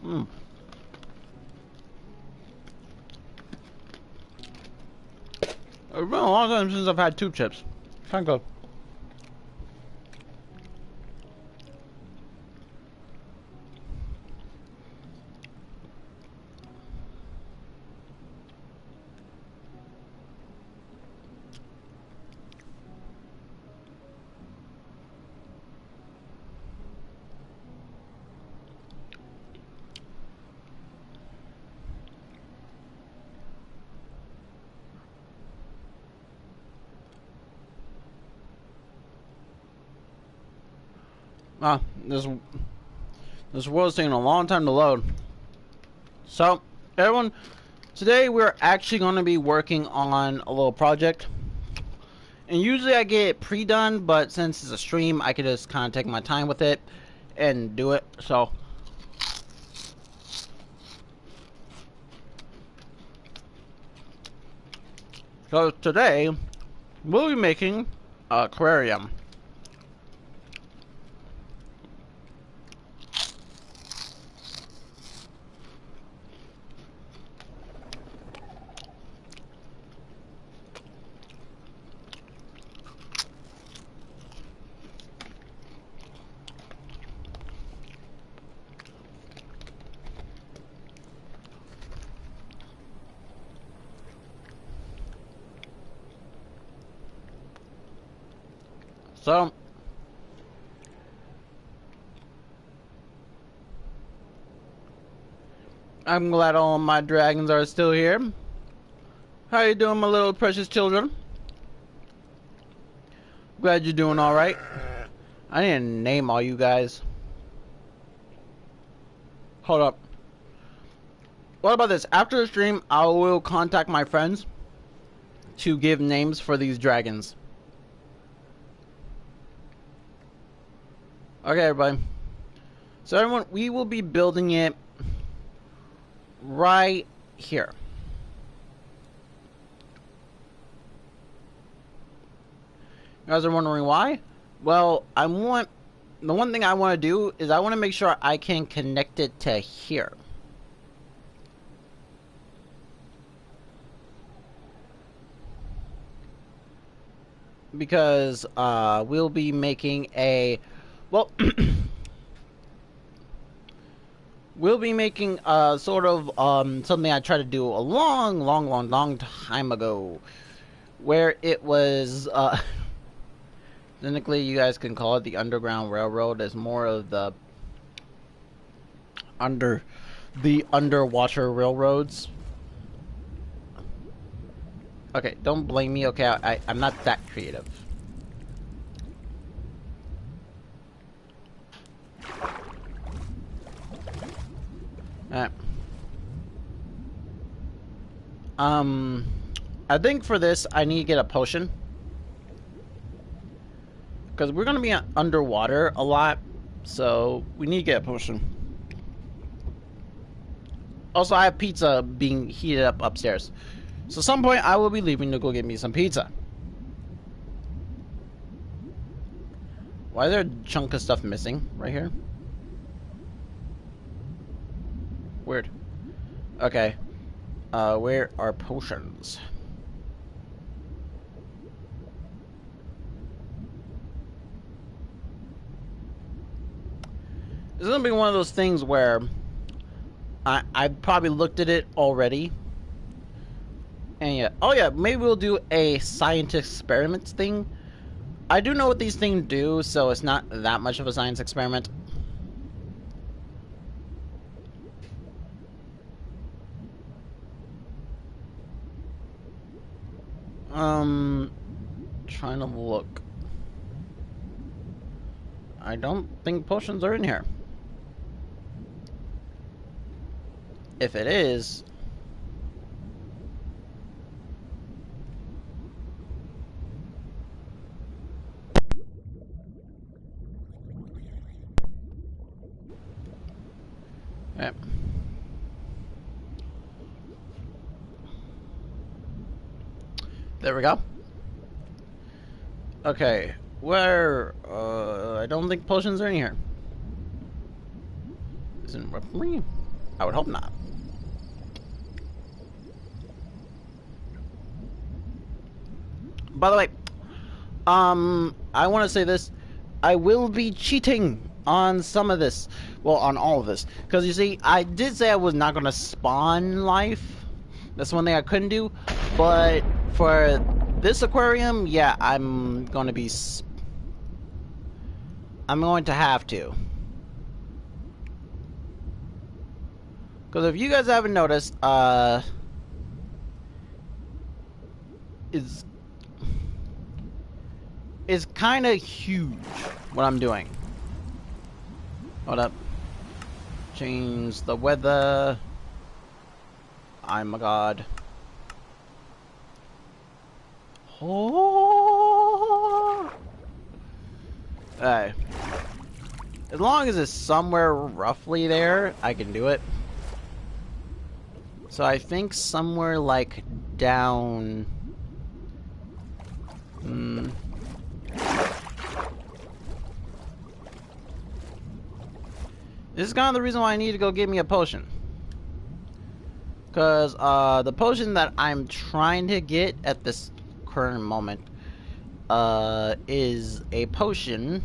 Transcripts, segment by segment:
It's been a long time since I've had 2 chips. Thank God. Ah, this world's taking a long time to load. So, everyone, today we're actually going to be working on a little project. And usually I get it pre-done, but since it's a stream, I can just kind of take my time with it and do it. So today we'll be making an aquarium. So I'm glad all my dragons are still here. How you doing, my little precious children? Glad you're doing all right. I didn't name all you guys. Hold up. What about this? After the stream, I will contact my friends to give names for these dragons. Okay, everybody. So everyone, we will be building it right here. You guys are wondering why? Well, the one thing I want to do is I want to make sure I can connect it to here. Because we'll be making a, well, we'll be making sort of something I tried to do a long time ago, where it was technically you guys can call it the Underground Railroad. It's more of the underwater railroads. Okay, don't blame me, okay? I'm not that creative. Alright. I think for this, I need to get a potion. Because we're going to be underwater a lot, so we need to get a potion. Also, I have pizza being heated up upstairs. So at some point, I will be leaving to go get me some pizza. Why is there a chunk of stuff missing right here? Weird. Okay. Where are potions? This is gonna be one of those things where I probably looked at it already. And yeah, oh yeah, maybe we'll do a scientific experiments thing. I do know what these things do, so it's not that much of a science experiment. Trying to look. I don't think potions are in here. If it is, yep. There we go. Okay, where? I don't think potions are in here. Isn't weaponry? I would hope not. By the way, I want to say this. I will be cheating on some of this. Well, on all of this. Because, you see, I did say I was not going to spawn life. That's one thing I couldn't do. But for this aquarium, yeah, I'm going to be... I'm going to have to. Because if you guys haven't noticed, it's kind of huge what I'm doing. Hold up. Change the weather. Oh my god. Oh. Alright. As long as it's somewhere roughly there, I can do it. So I think somewhere like down... This is kind of the reason why I need to go get me a potion. Because the potion that I'm trying to get at this current moment is a potion.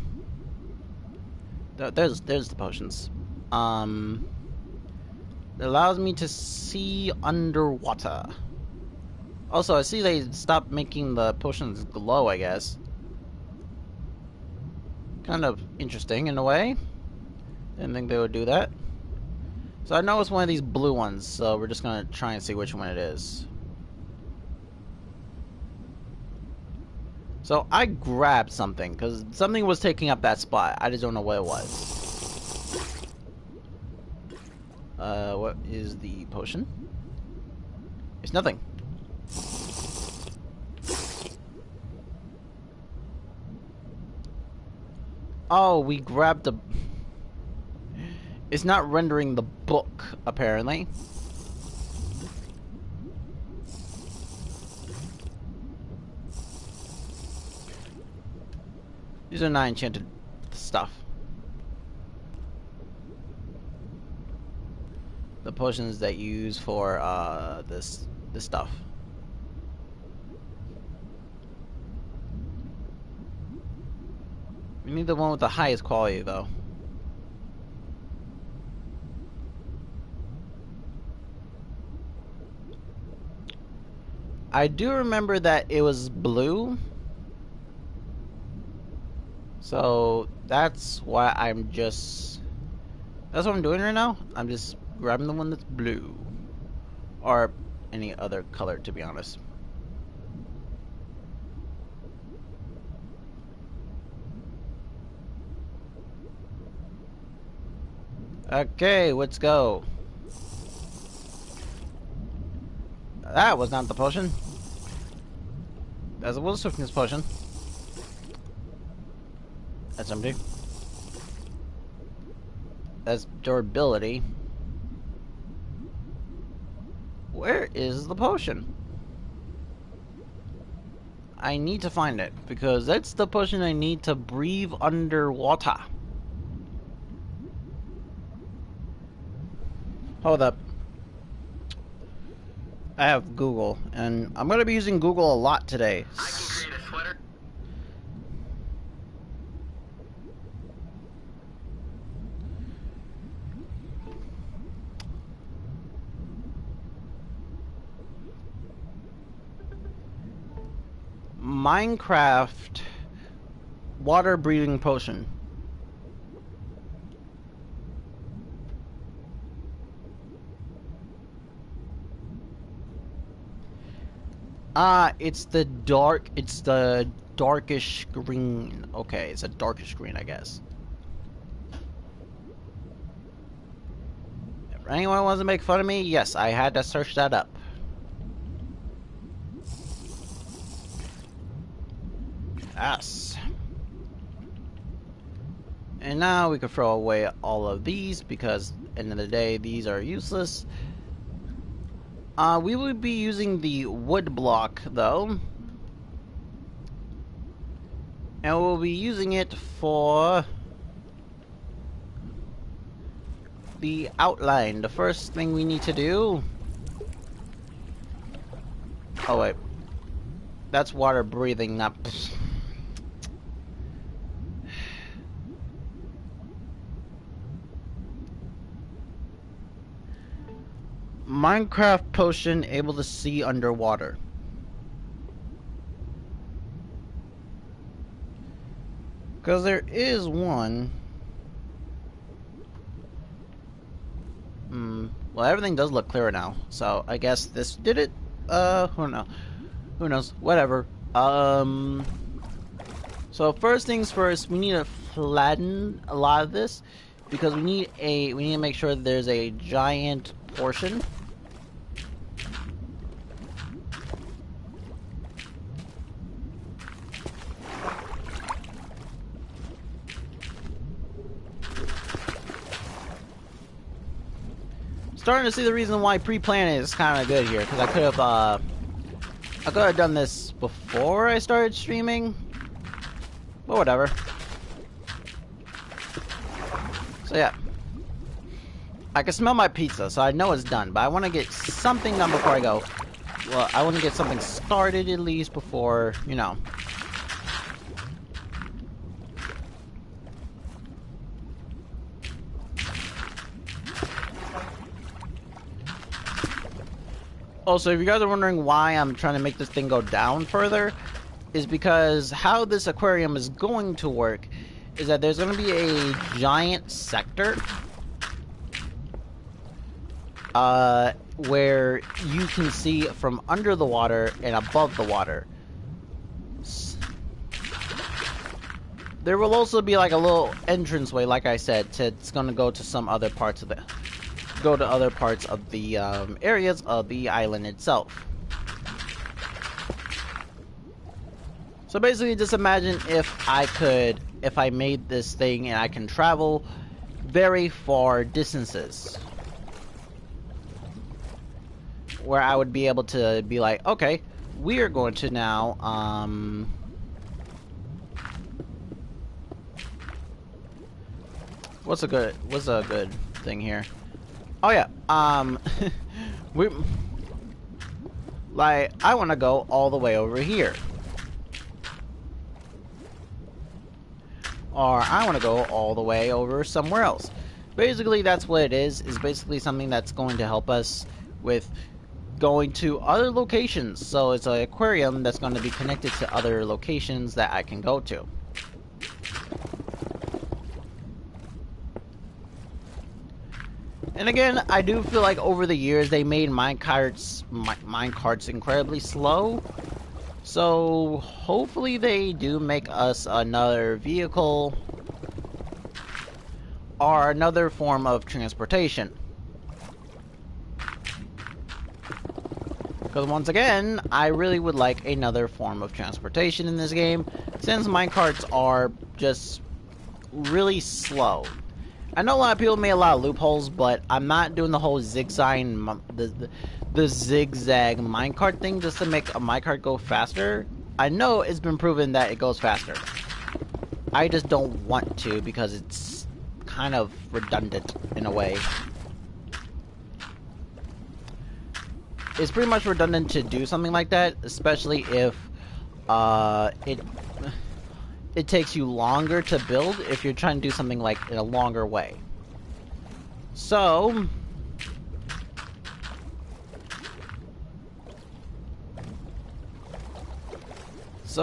There's the potions. That allows me to see underwater. Also, I see they stopped making the potions glow, I guess. Kind of interesting in a way. Didn't think they would do that. So I know it's one of these blue ones, so we're just gonna try and see which one it is. So I grabbed something, because something was taking up that spot. I just don't know what it was. What is the potion? It's nothing. Oh, we grabbed the... It's not rendering the book, apparently. These are not enchanted stuff. The potions that you use for this stuff. We need the one with the highest quality, though. I do remember that it was blue. So that's why I'm just... That's what I'm doing right now. I'm just grabbing the one that's blue. Or any other color, to be honest. Okay, let's go. That was not the potion. That's a will swiftness potion. That's empty. That's durability. Where is the potion? I need to find it, because that's the potion I need to breathe underwater. Hold up. I have Google, and I'm going to be using Google a lot today. I can create a sweater. Minecraft water breathing potion. It's the darkish green. Okay, it's a darkish green, I guess. If anyone wants to make fun of me, yes, I had to search that up. Yes. And now we can throw away all of these because, at the end of the day, these are useless. We will be using the wood block, though. And we'll be using it for the outline. The first thing we need to do... Oh wait. That's water breathing, not... Minecraft potion able to see underwater. Because there is one. Well, everything does look clearer now. So I guess this did it. Who knows? Who knows? Whatever. So first things first, we need to flatten a lot of this because we need to make sure that there's a giant portion. Starting to see the reason why pre-planning is kind of good here, because I could have done this before I started streaming, but whatever. So yeah, I can smell my pizza, so I know it's done. But I want to get something done before I go. Well, I want to get something started at least before, you know. Also, if you guys are wondering why I'm trying to make this thing go down further, is because how this aquarium is going to work is that there's going to be a giant sector where you can see from under the water and above the water. There will also be like a little entranceway, like I said, it's going to go to some other parts of it. Go to other parts of the areas of the island itself. So basically, just imagine if I made this thing and I can travel very far distances, where I would be able to be like, okay, we are going to now what's a good thing here? Oh yeah, I want to go all the way over here. Or I want to go all the way over somewhere else. Basically, that's what it is basically something that's going to help us with going to other locations. So it's an aquarium that's going to be connected to other locations that I can go to. And again, I do feel like over the years they made minecarts incredibly slow. So hopefully they do make us another vehicle or another form of transportation. Because once again, I really would like another form of transportation in this game, since minecarts are just really slow. I know a lot of people made a lot of loopholes, but I'm not doing the whole zigzag minecart thing just to make a minecart go faster. I know it's been proven that it goes faster. I just don't want to because it's kind of redundant in a way. It's pretty much redundant to do something like that, especially if it takes you longer to build if you're trying to do something like in a longer way. So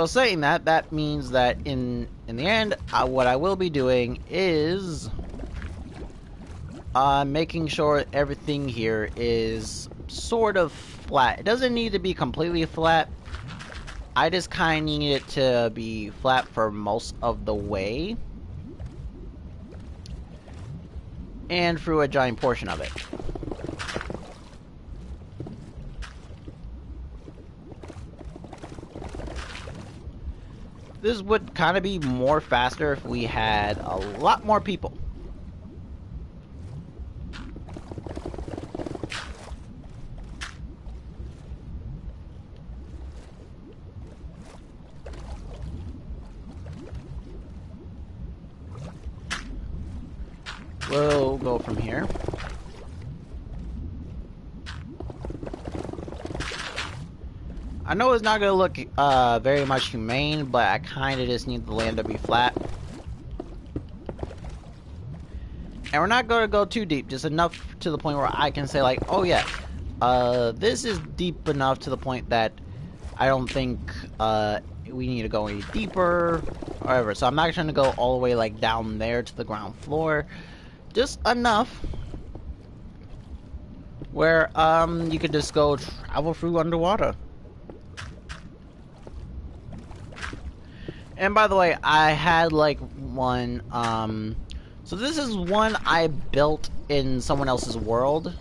saying that, that means that in the end, what I will be doing is making sure everything here is sort of flat. It doesn't need to be completely flat. I just kind of need it to be flat for most of the way. And through a giant portion of it. This would kind of be more faster if we had a lot more people. we'll go from here. I know it's not gonna look very much humane, but I kind of just need the land to be flat. And we're not gonna go too deep, just enough to the point where I can say like, oh yeah, this is deep enough to the point that I don't think we need to go any deeper or whatever. So I'm not trying to go all the way like down there to the ground floor, just enough where you could just go travel through underwater. And by the way, I had like one, so this is one I built in someone else's world.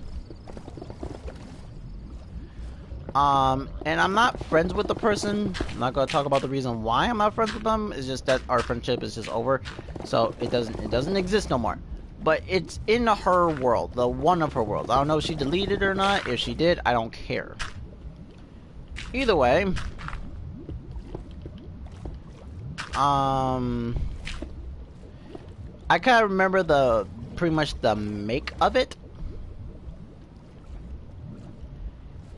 And I'm not friends with the person. I'm not gonna talk about the reason why I'm not friends with them. It's just that our friendship is just over. So it doesn't exist no more. But it's in her world, the one of her worlds. I don't know if she deleted it or not. If she did, I don't care. Either way, I kind of remember pretty much the make of it.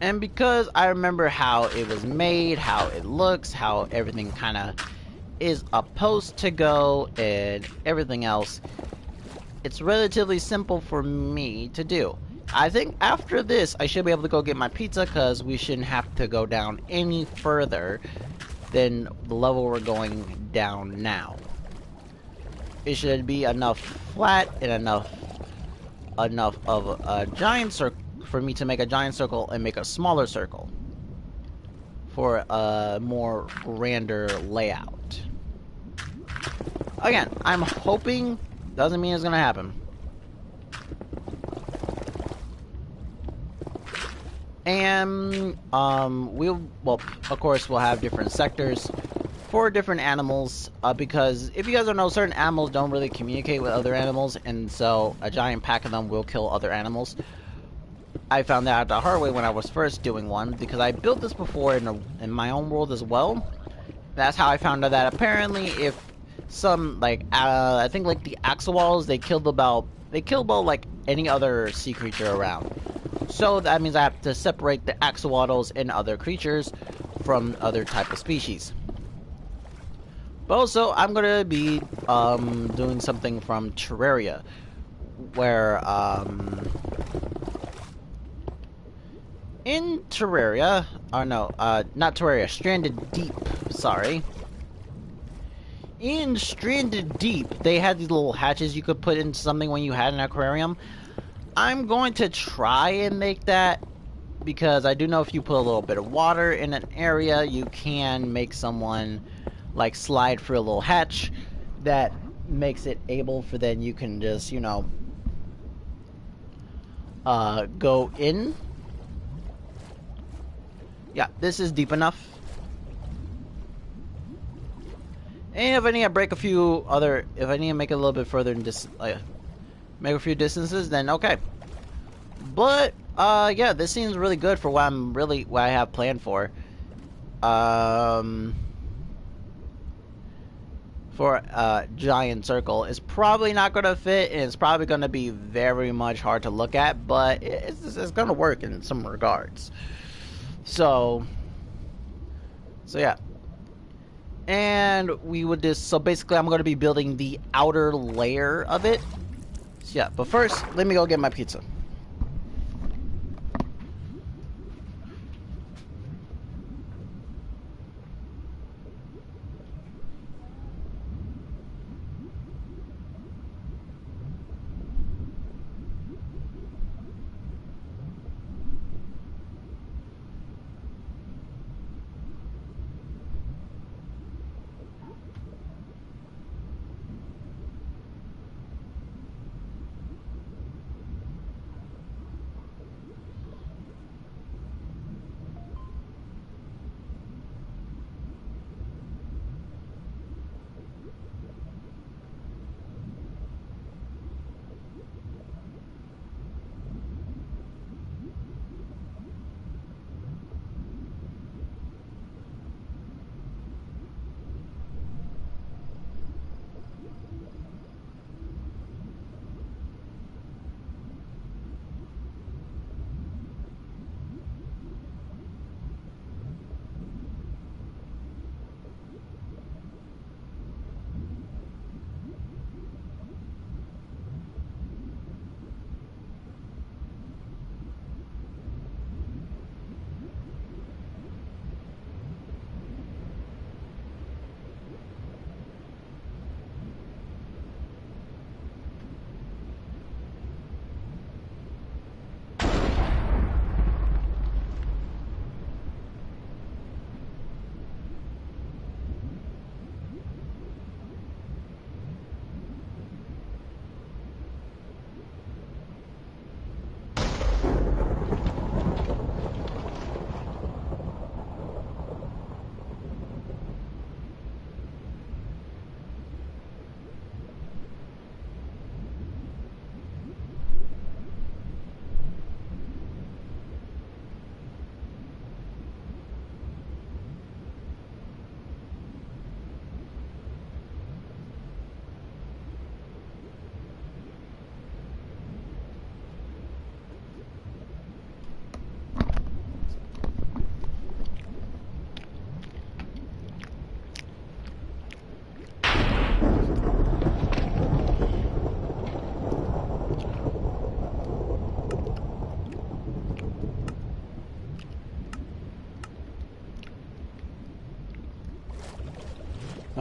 And because I remember how it was made, how it looks, how everything kind of is supposed to go, and everything else, it's relatively simple for me to do. I think after this, I should be able to go get my pizza, because we shouldn't have to go down any further than the level we're going down now. It should be enough flat and enough of a giant circle for me to make a giant circle and make a smaller circle for a more grander layout. Again, I'm hoping, doesn't mean it's gonna happen. And well, of course we'll have different sectors for different animals, because if you guys don't know, certain animals don't really communicate with other animals, and so a giant pack of them will kill other animals. I found that out the hard way when I was first doing one, because I built this before in my own world as well. That's how I found out that apparently if some, like, I think like the axolotls, they kill about like any other sea creature around. So that means I have to separate the axolotls and other creatures from other type of species. But also, I'm gonna be doing something from Terraria, where in Terraria, oh no, not Terraria, Stranded Deep, sorry. In Stranded Deep, they had these little hatches you could put into something when you had an aquarium. I'm going to try and make that, because I do know if you put a little bit of water in an area, you can make someone like slide through a little hatch that makes it able for then you can just, you know, go in. Yeah, this is deep enough. And if I need to break a few other, if I need to make it a little bit further and just make a few distances, then okay. But yeah, this seems really good for what I have planned for. For a giant circle. It's probably not going to fit, and it's probably going to be very much hard to look at, but it's going to work in some regards. So yeah. And we would just, so basically I'm going to be building the outer layer of it. So yeah, but first, let me go get my pizza.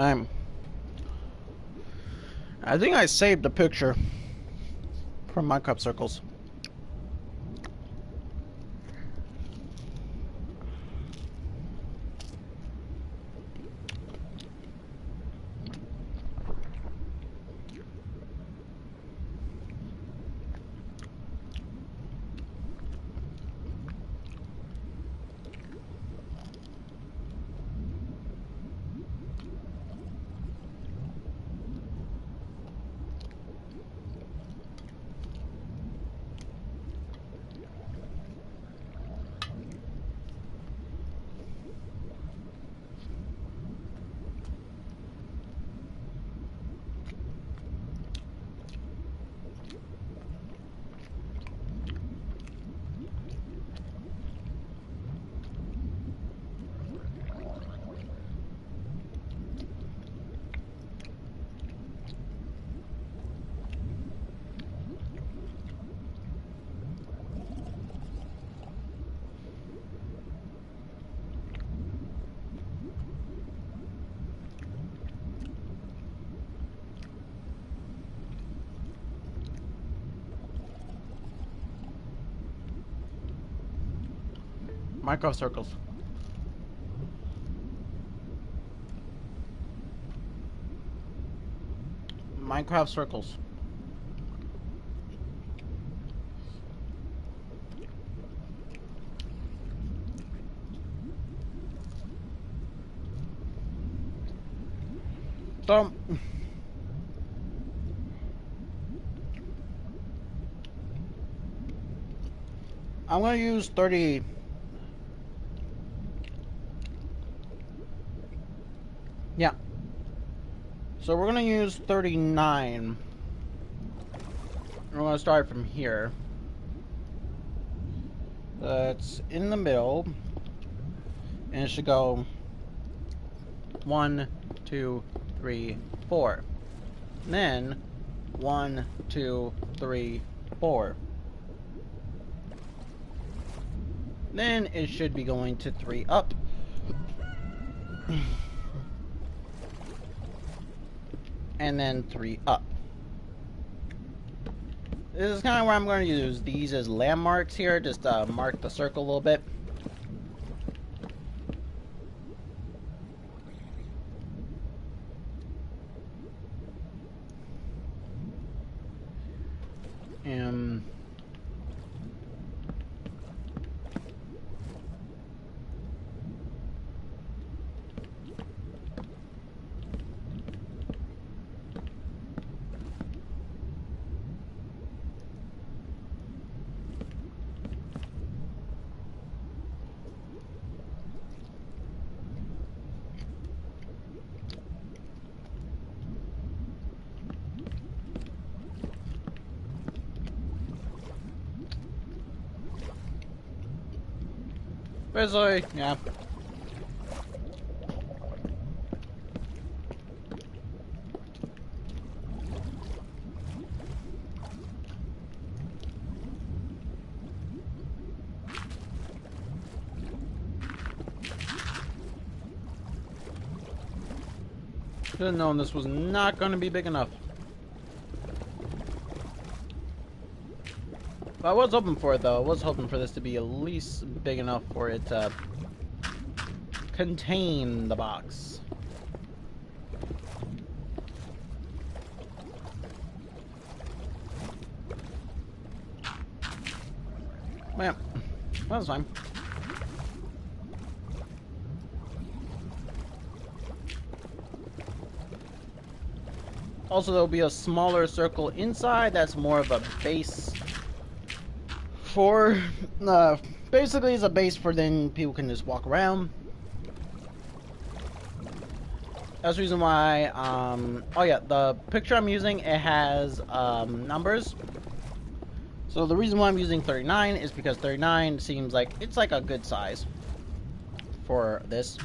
I think I saved a picture from my cup circles. Minecraft circles. Minecraft circles. So I'm gonna use 30. Yeah. So we're gonna use 39. We're gonna start from here. That's in the middle. And it should go 1, 2, 3, 4. And then 1, 2, 3, 4. Then it should be going to 3 up. And then 3 up. This is kind of where I'm going to use these as landmarks here, just mark the circle a little bit. And basically, yeah. Should have known this was not going to be big enough. I was hoping for it, though. I was hoping for this to be at least big enough for it to contain the box. Well, that's fine. Also, there'll be a smaller circle inside that's more of a base for, basically it's a base for then people can just walk around. That's the reason why, oh yeah, the picture I'm using, it has, numbers. So the reason why I'm using 39 is because 39 seems like, it's like a good size for this.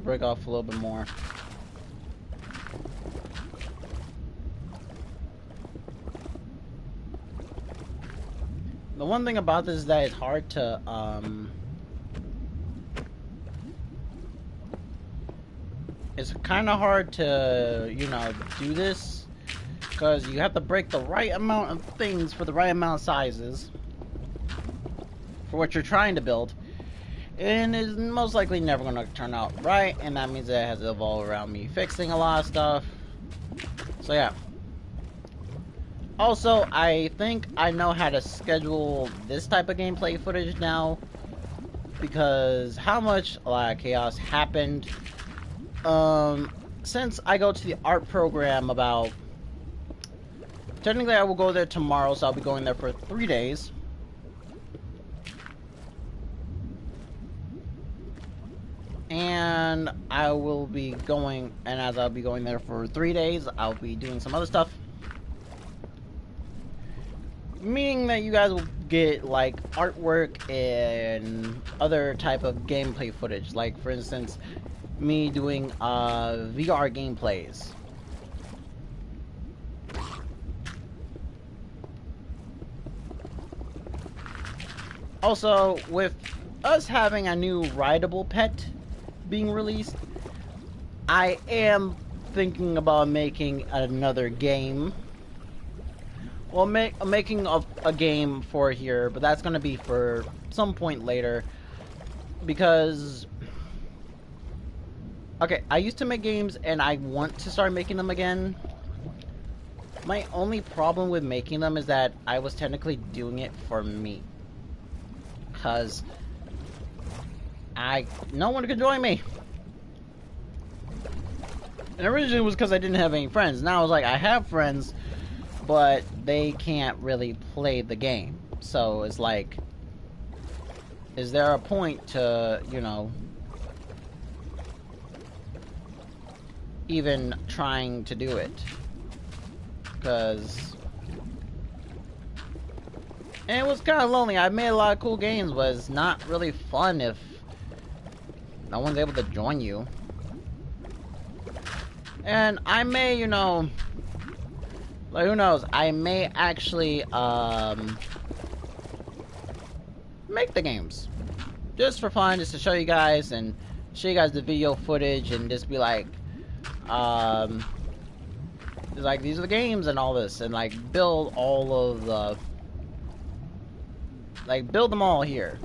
break off a little bit more. The one thing about this is that it's hard to, it's kind of hard to, you know, do this, because you have to break the right amount of things for the right amount of sizes for what you're trying to build, and it's most likely never going to turn out right, and that means that it has to evolve around me fixing a lot of stuff. So yeah. Also, I think I know how to schedule this type of gameplay footage now, because how much a lot of chaos happened since I go to the art program about... Technically, I will go there tomorrow, so I'll be going there for 3 days. And I will be going, and as I'll be going there for 3 days, I'll be doing some other stuff. Meaning that you guys will get, like, artwork and other type of gameplay footage. Like, for instance, me doing VR gameplays. Also, with us having a new rideable pet being released, I am thinking about making another game. Well, making a game for here, but that's going to be for some point later. Because... Okay, I used to make games, and I want to start making them again. My only problem with making them is that I was technically doing it for me. Because... no one could join me. And originally it was because I didn't have any friends. Now it's like, I have friends, but they can't really play the game. So it's like, is there a point to, you know, even trying to do it? Because... And it was kind of lonely. I made a lot of cool games, but it's not really fun if no one's able to join you. And I may, you know... Like, who knows? I may actually, make the games. Just for fun, just to show you guys, and show you guys the video footage, and just be like, like, these are the games and all this, and, like, build all of the... Like, build them all here.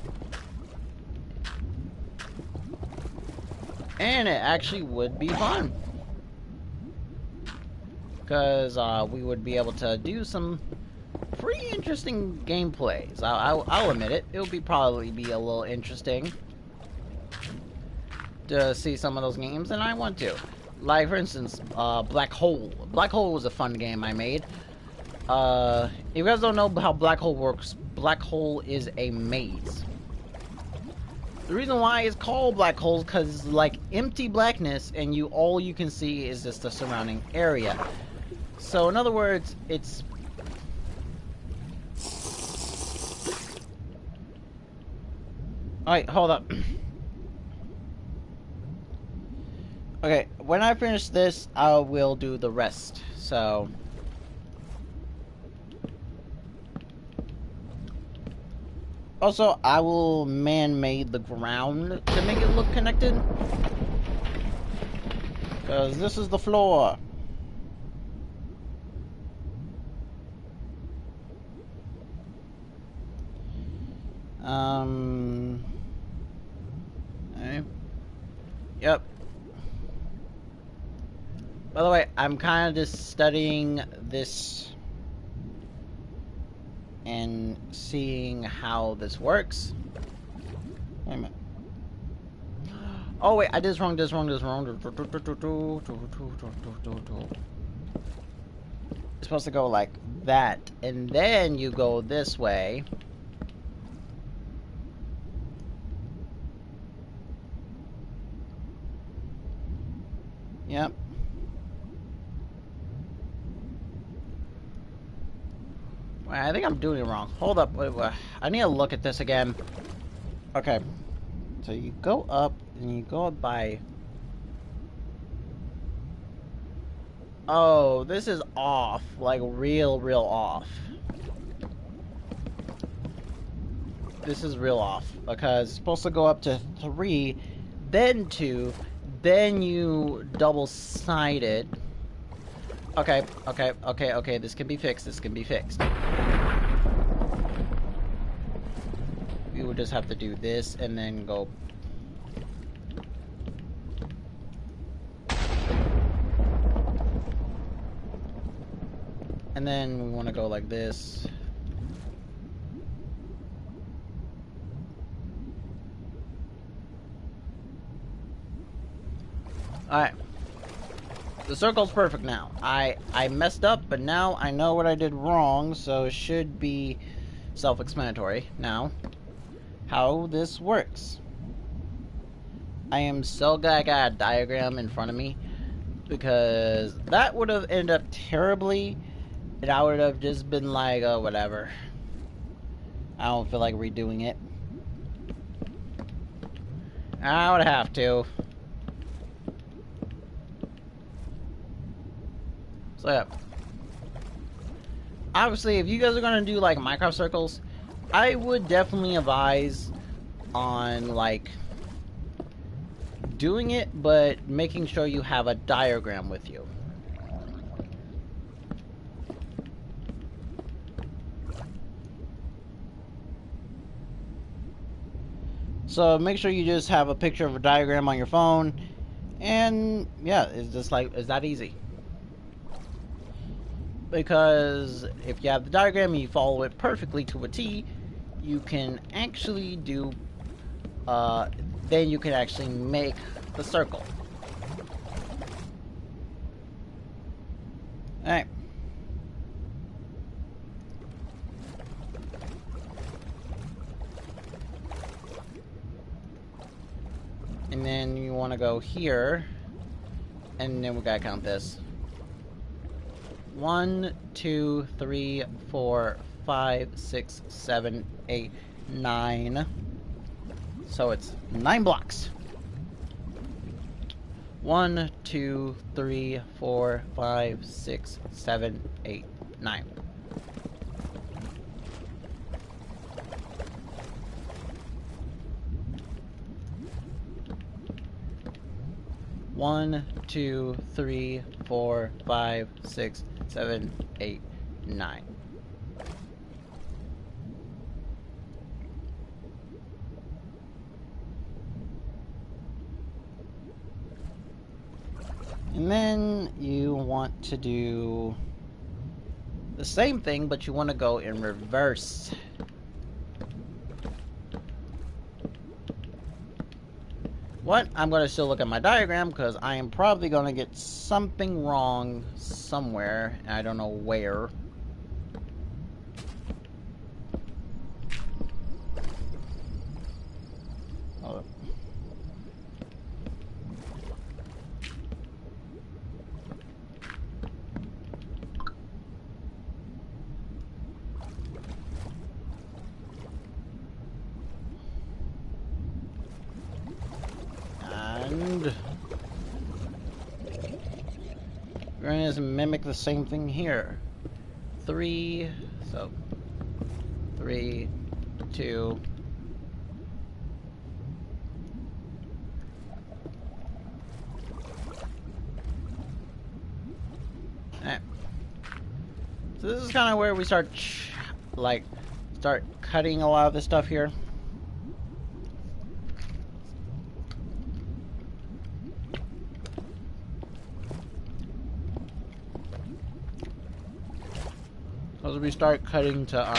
And it actually would be fun. Because we would be able to do some pretty interesting gameplays. I'll admit it. It would probably be a little interesting to see some of those games, and I want to. Like, for instance, Black Hole. Black Hole was a fun game I made. If you guys don't know how Black Hole works, Black Hole is a maze. The reason why it's called Black Hole is because it's like empty blackness, and all you can see is just the surrounding area. So, in other words, it's... Alright, hold up. Okay, when I finish this, I will do the rest. So... Also, I will man-made the ground to make it look connected. Because this is the floor. Okay. Yep. By the way, I'm kind of just studying this and seeing how this works. Wait a minute. Oh wait, I did this wrong, this wrong. It's supposed to go like that, and then you go this way. Yep. Wait, I think I'm doing it wrong. Hold up. Wait. I need to look at this again. Okay. So you go up, and you go up by Oh, this is off. Like, real off. This is real off. Because it's supposed to go up to 3, then 2, then you double-side it. Okay, okay. This can be fixed. This can be fixed. We would just have to do this and then go. And then we want to go like this. Alright. The circle's perfect now. I messed up, but now I know what I did wrong, so it should be self-explanatory. Now, how this works. I am so glad I got a diagram in front of me, because that would have ended up terribly, and I would have just been like, oh, whatever. I don't feel like redoing it. I would have to. So yeah. Obviously, if you guys are gonna do like Minecraft circles, I would definitely advise on like doing it, but making sure you have a diagram with you. So make sure you just have a picture of a diagram on your phone, and yeah, it's just like, it's that easy. Because if you have the diagram and you follow it perfectly to a T, you can actually do, then you can actually make the circle. Alright. And then you want to go here, and then we gotta count this. 1, 2, 3, 4, 5, 6, 7, 8, 9. So it's 9 blocks. 1, 2, 3, 4, 5, 6, 7, 8, 9. One, 2, 3, 4, 5, 6, 7, 8, 9. And then you want to do the same thing, but you want to go in reverse. What? I'm going to still look at my diagram because I am probably going to get something wrong somewhere. And I don't know where. Oh. And we're going to mimic the same thing here. 3, so 3, 2. Alright. So this is kind of where we start cutting a lot of this stuff here. As we start cutting to our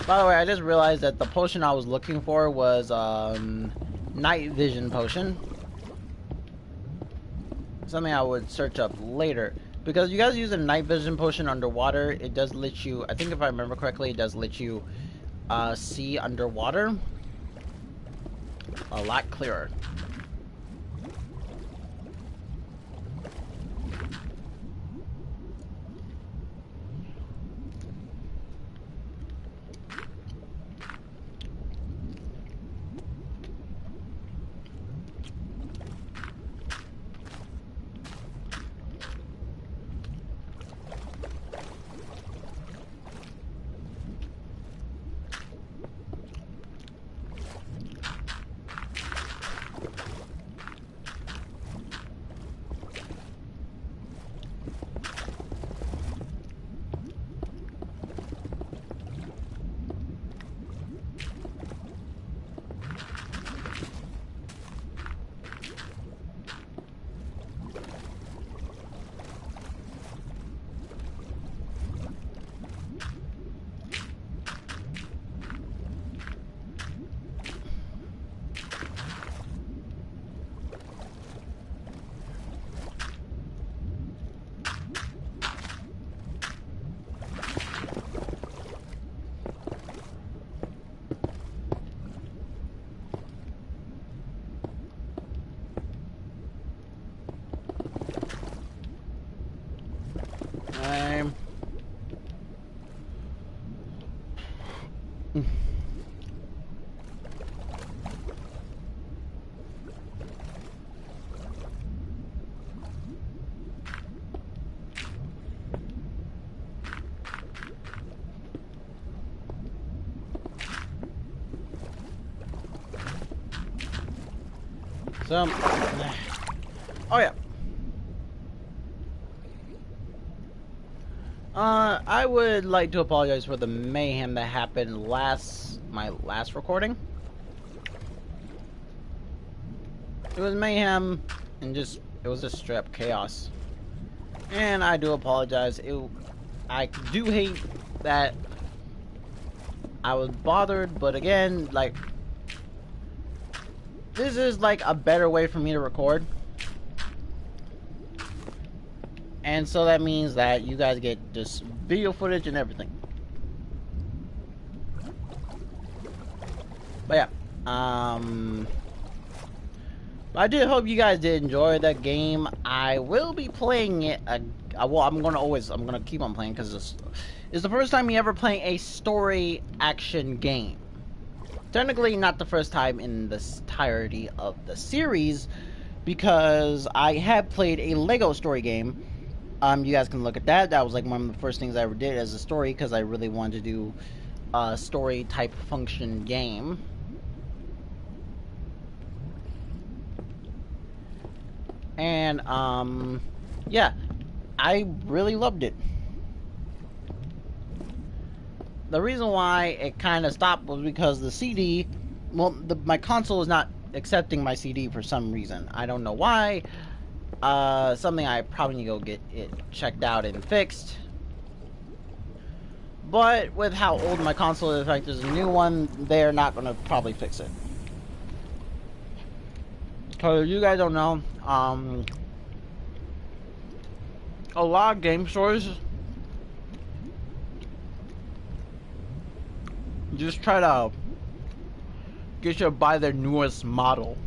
By the way, I just realized that the potion I was looking for was night vision potion. something I would search up later. Because you guys use a night vision potion underwater, it does let you, I think if I remember correctly, it does let you see underwater a lot clearer. So, oh yeah. I would like to apologize for the mayhem that happened my last recording. It was mayhem and it was just straight up chaos. And I do apologize. I do hate that I was bothered, but again, like, this is like a better way for me to record. And so that means that you guys get just video footage and everything. But yeah, I did hope you guys did enjoy that game. I will be playing it. Well, I'm gonna keep on playing because it's the first time me ever playing a story action game. Technically, not the first time in the entirety of the series, because I have played a Lego story game. You guys can look at that. That was like one of the first things I ever did as a story, because I really wanted to do a story type function game. And yeah, I really loved it. The reason why it kind of stopped was because the CD, well, my console is not accepting my CD for some reason. I don't know why. Something I probably need to go get it checked out and fixed. But with how old my console is, like there's a new one, they're not gonna probably fix it. Cause you guys don't know, a lot of game stores just try to get you to buy their newest model.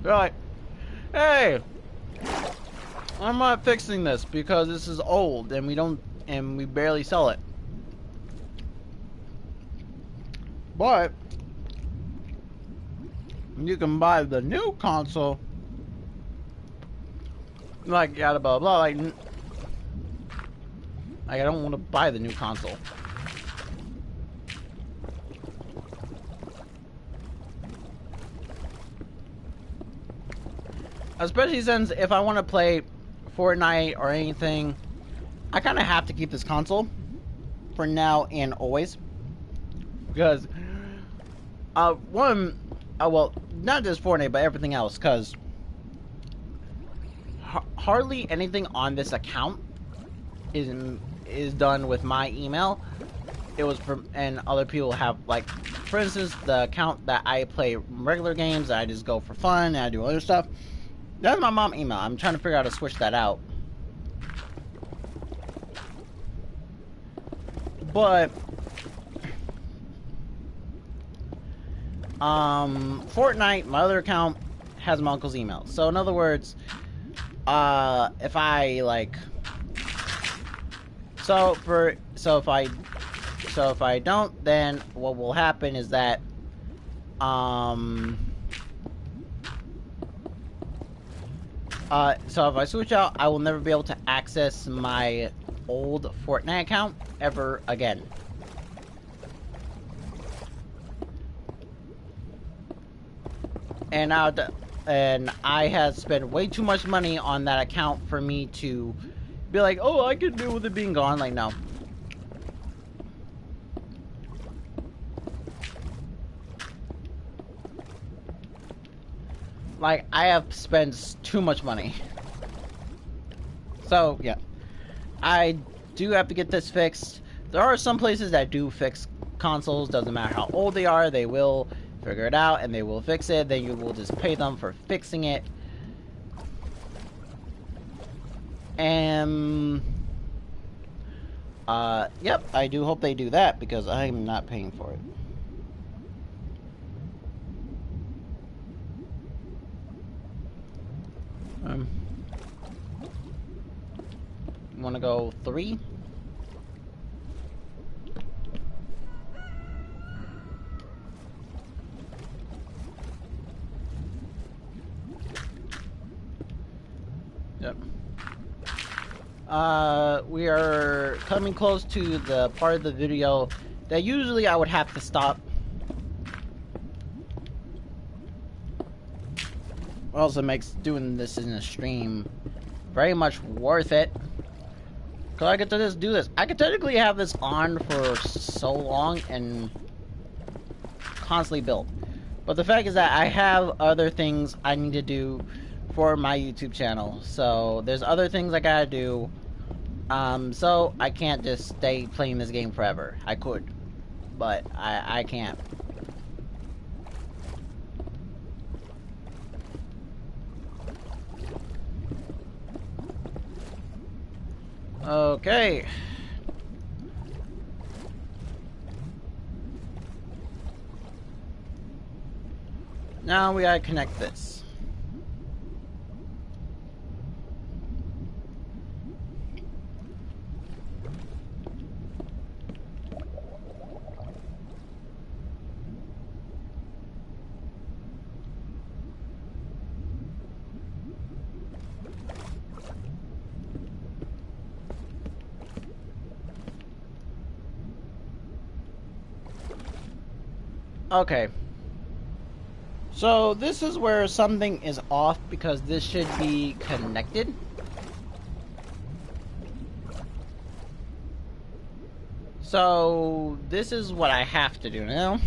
They're like, hey, I'm not fixing this because this is old and we barely sell it. But you can buy the new console, like yada blah blah. Like I don't want to buy the new console. Especially since if I want to play Fortnite or anything, I kind of have to keep this console for now and always. Because, well, not just Fortnite, but everything else. Because hardly anything on this account is done with my email. it was from, and other people have, like, for instance, the account that I play regular games, I just go for fun, and I do other stuff. That's my mom email. I'm trying to figure out how to switch that out. But Fortnite, my other account, has my uncle's email. So in other words, if I like, so if I don't, then what will happen is that so if I switch out, I will never be able to access my old Fortnite account ever again. And I had spent way too much money on that account for me to be like, oh, I could deal with it being gone. Like, no. Like, I have spent too much money. So, yeah. I do have to get this fixed. There are some places that do fix consoles. Doesn't matter how old they are. They will figure it out and they will fix it. Then you will just pay them for fixing it. And yep, I do hope they do that because I'm not paying for it. Want to go 3? Yep. We are coming close to the part of the video that usually I would have to stop. Also makes doing this in a stream very much worth it. Cause I get to just do this. I could technically have this on for so long and constantly build. But the fact is that I have other things I need to do for my YouTube channel. So there's other things I gotta do. So I can't just stay playing this game forever. I could, but I can't. Okay. Now we gotta connect this. Okay. So this is where something is off because this should be connected. So this is what I have to do now.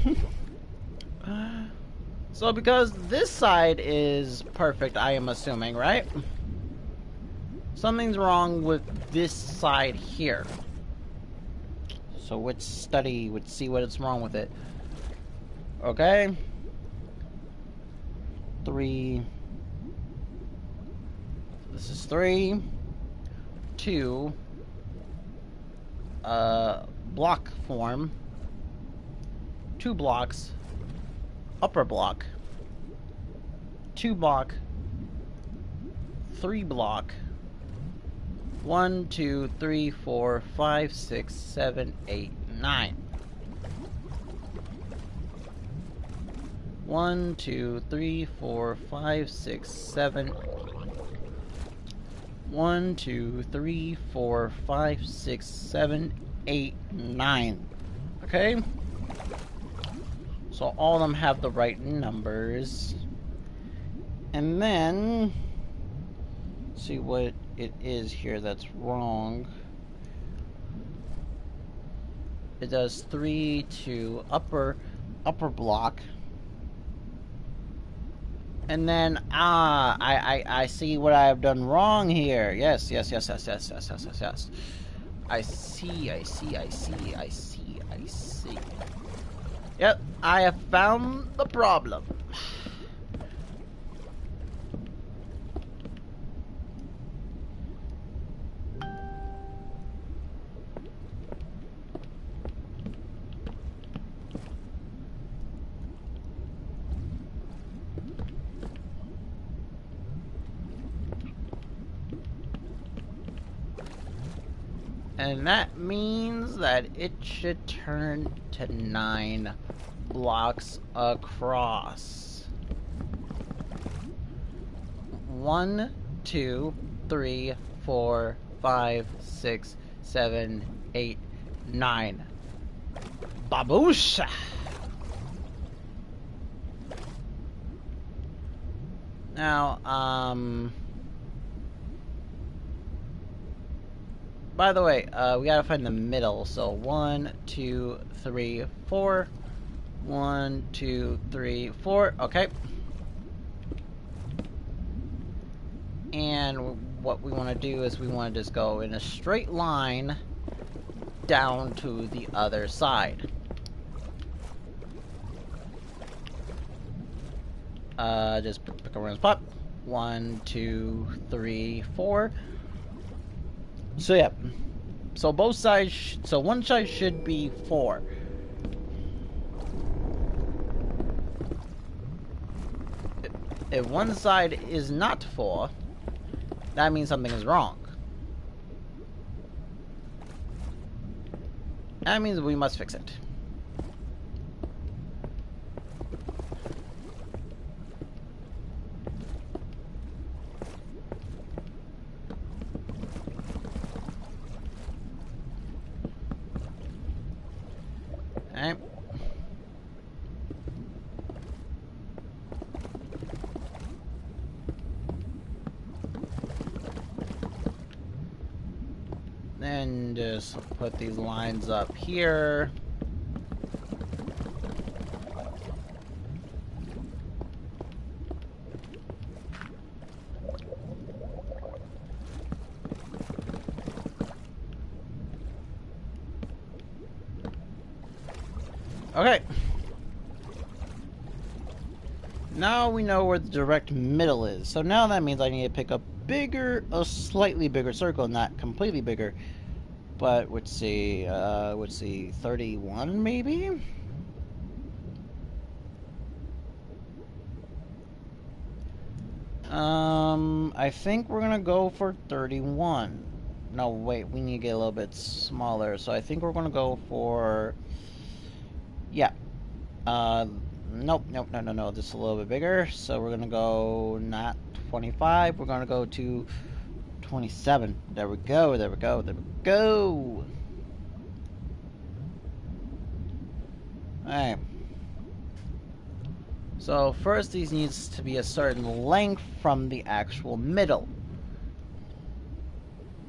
So because this side is perfect, I am assuming, right? Something's wrong with this side here. So let's study, let's see what's wrong with it. Okay. 3. This is 3. 2. Block form. 2 blocks. Upper block. 2 block. 3 block. 1, 2, 3, 4, 5, 6, 7, 8, 9. 1, 2, 3, 4, 5, 6, 7. 1, 2, 3, 4, 5, 6, 7, 8, 9. Okay? So all of them have the right numbers. And then see what it is here that's wrong. It does 3 to upper block. And then, I see what I have done wrong here. Yes. I see. I see. Yep, I have found the problem. And that means that it should turn to 9 blocks across. 1, 2, 3, 4, 5, 6, 7, 8, 9. Baboosh! Now, by the way, we gotta find the middle. So 1, 2, 3, 4. 1, 2, 3, 4. Okay. And what we want to do is we want to just go in a straight line down to the other side. Just pick a random spot. 1, 2, 3, 4. So yeah. So both sides. So one side should be 4. If one side is not 4, that means something is wrong. That means we must fix it. Alright. Then just put these lines up here. Okay. Now we know where the direct middle is. So now that means I need to pick a slightly bigger circle, not completely bigger. But let's see, 31 maybe? I think we're gonna go for 31. No, wait, we need to get a little bit smaller. So I think we're gonna go for, yeah. Nope, no, just a little bit bigger. So we're gonna go not 25, we're gonna go to 27. There we go. Alright. So first these needs to be a certain length from the actual middle.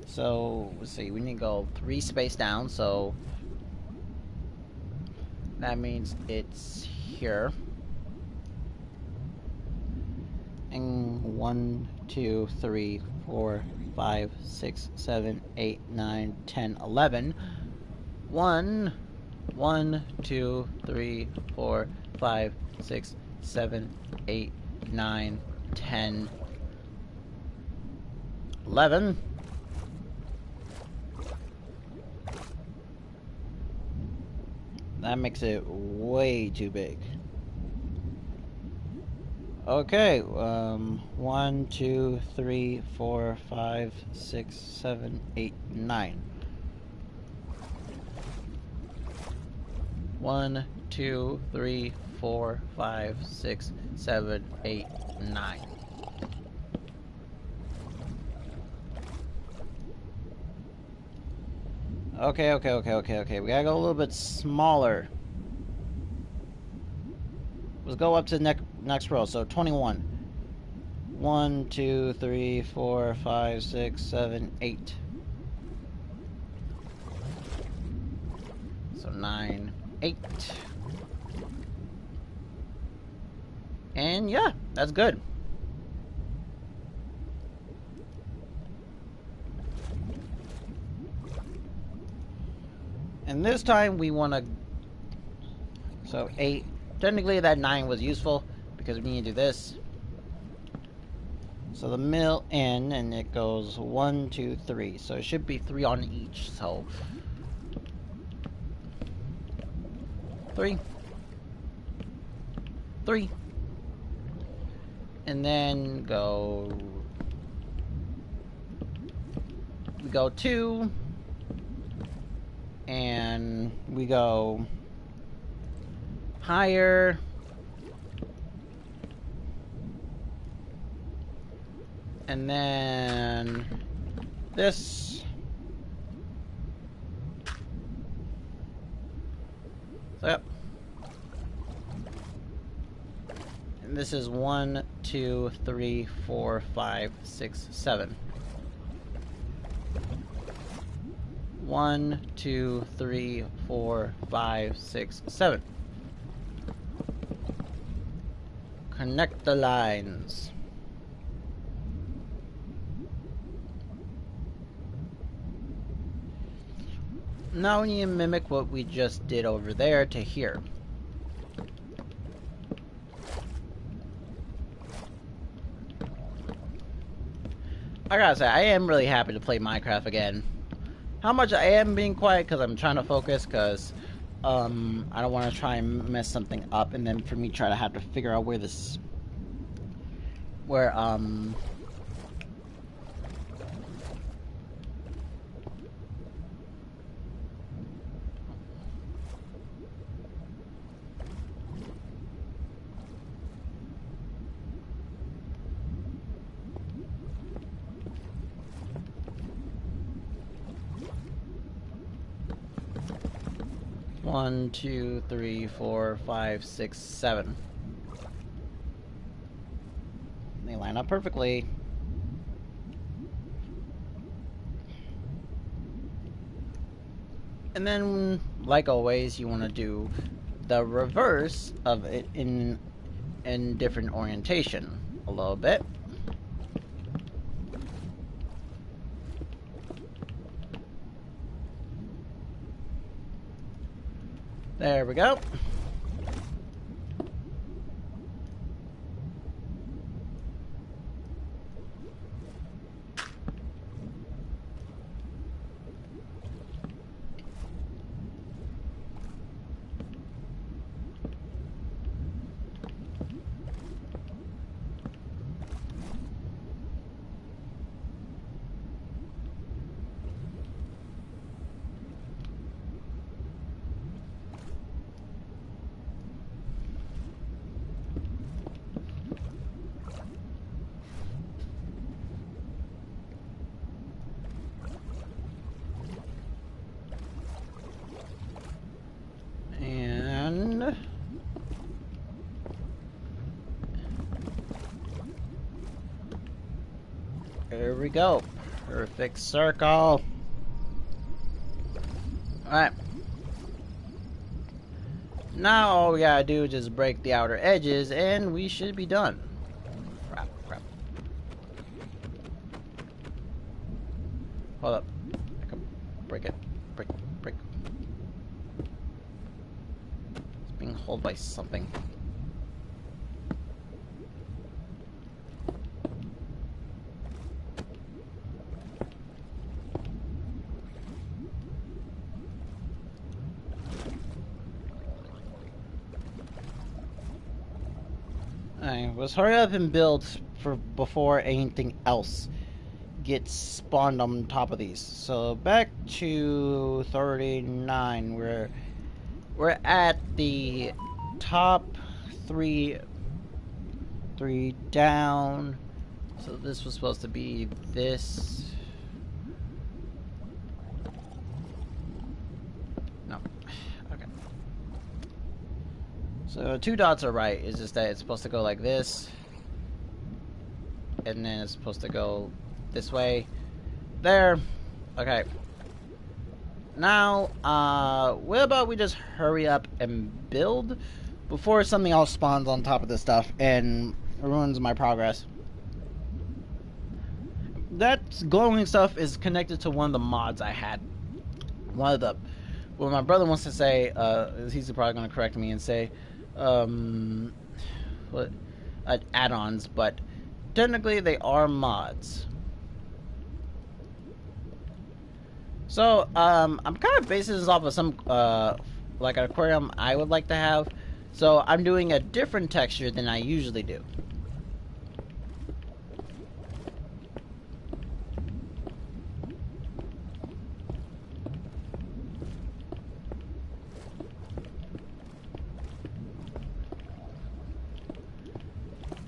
So let's see, we need to go 3 space down, so that means it's here. And 1, 2, 3, 4, 5, 6, 7, 8, 9, 10, 11. 1, 2, 3, 4, 5, 6, 7, 8, 9, 10, 11. That makes it way too big. Okay, 1, 2, 3, 4, 5, 6, 7, 8, 9. 1, 2, 3, 4, 5, 6, 7, 8, 9. Okay. We gotta go a little bit smaller. Let's go up to the next row. So 21. 1, 2, 3, 4, 5, 6, 7, 8. So 9, 8. And yeah, that's good. And this time we want to So 8. Technically that 9 was useful because we need to do this. So the mill in, and it goes 1, 2, 3. So it should be 3 on each. So 3, 3, and then we go 2, and we go higher. And then this. So, yep. And this is 1, 2, 3, 4, 5, 6, 7. 1, 2, 3, 4, 5, 6, 7. Connect the lines. Now we need to mimic what we just did over there to here. I gotta say, I am really happy to play Minecraft again. How much I am being quiet because I'm trying to focus, because I don't want to try and mess something up and then for me try to have to figure out where this... Where, 1, 2, 3, 4, 5, 6, 7. They line up perfectly. And then, like always, you want to do the reverse of it in different orientation a little bit. There we go. And there we go. Perfect circle. Alright. Now all we gotta do is just break the outer edges and we should be done. Crap. Hold up. I can break it. Break. It's being held by something. Alright, let's hurry up and build before anything else gets spawned on top of these. So back to 39. We're at the top three down. So this was supposed to be this. No. Okay. So 2 dots are right. It's just that it's supposed to go like this. And then it's supposed to go this way. There. Okay. Now, what about we just hurry up and build before something else spawns on top of this stuff and ruins my progress. That glowing stuff is connected to one of the mods I had. One of Well, my brother wants to say, he's probably going to correct me and say, what, add-ons, but technically they are mods. So, I'm kind of basing this off of some, like an aquarium I would like to have. So, I'm doing a different texture than I usually do.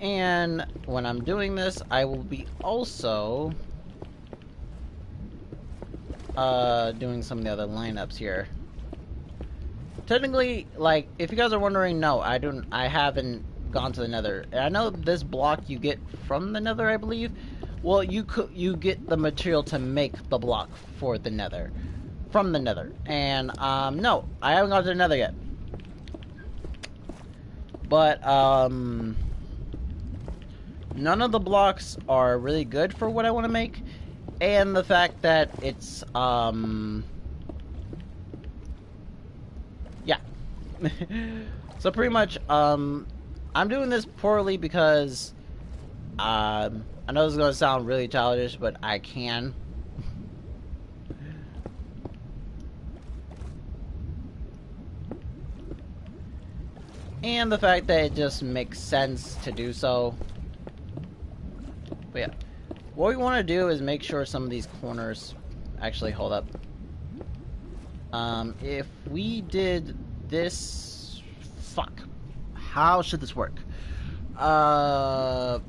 And when I'm doing this, I will be also doing some of the other lineups here. Technically, like, if you guys are wondering, no, I haven't gone to the Nether. I know this block you get from the Nether, I believe. Well, you get the material to make the block for the Nether from the Nether. And no, I haven't gone to the Nether yet. But none of the blocks are really good for what I want to make, and the fact that it's, yeah. So pretty much, I'm doing this poorly because, I know this is going to sound really childish, but I can. And the fact that it just makes sense to do so. But yeah, what we want to do is make sure some of these corners actually hold up. If we did this... Fuck. How should this work? Alright.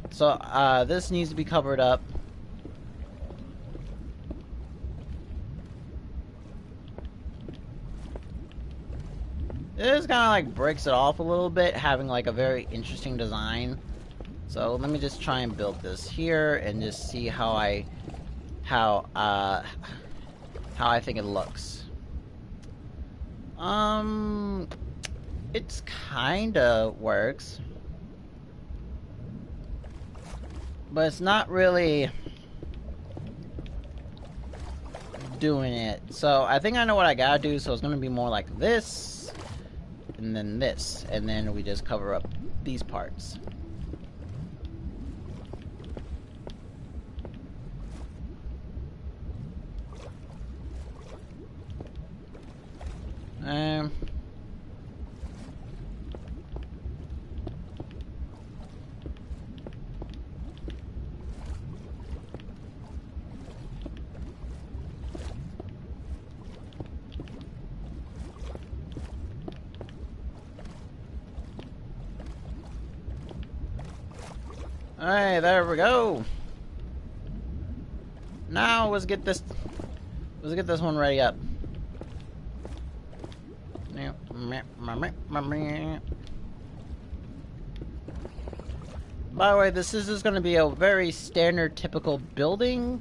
So, this needs to be covered up. This kind of like breaks it off a little bit, having like a very interesting design. So let me just try and build this here and just see how I think it looks. It's kinda works, but it's not really doing it. So I think I know what I gotta do. So it's gonna be more like this. And then this, and then we just cover up these parts. Alright, there we go. Now let's get this one ready up. By the way, this is just going to be a very standard, typical building,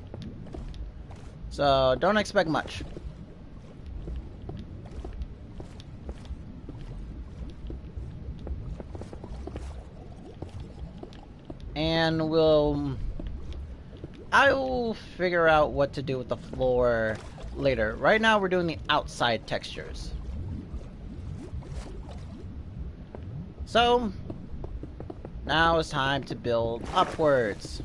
so don't expect much. And I will figure out what to do with the floor later. Right now we're doing the outside textures. So, now it's time to build upwards.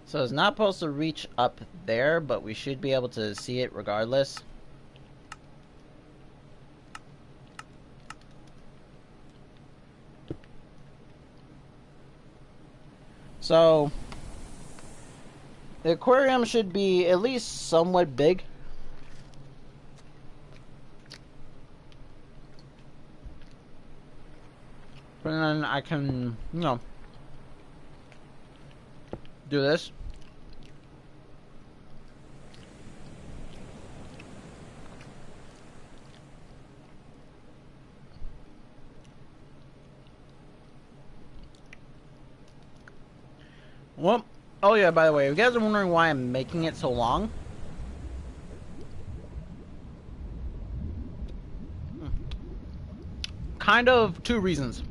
So it's not supposed to reach up there, but we should be able to see it regardless. So the aquarium should be at least somewhat big. But then I can, you know, do this. Well, oh yeah, by the way, if you guys are wondering why I'm making it so long, kind of two reasons.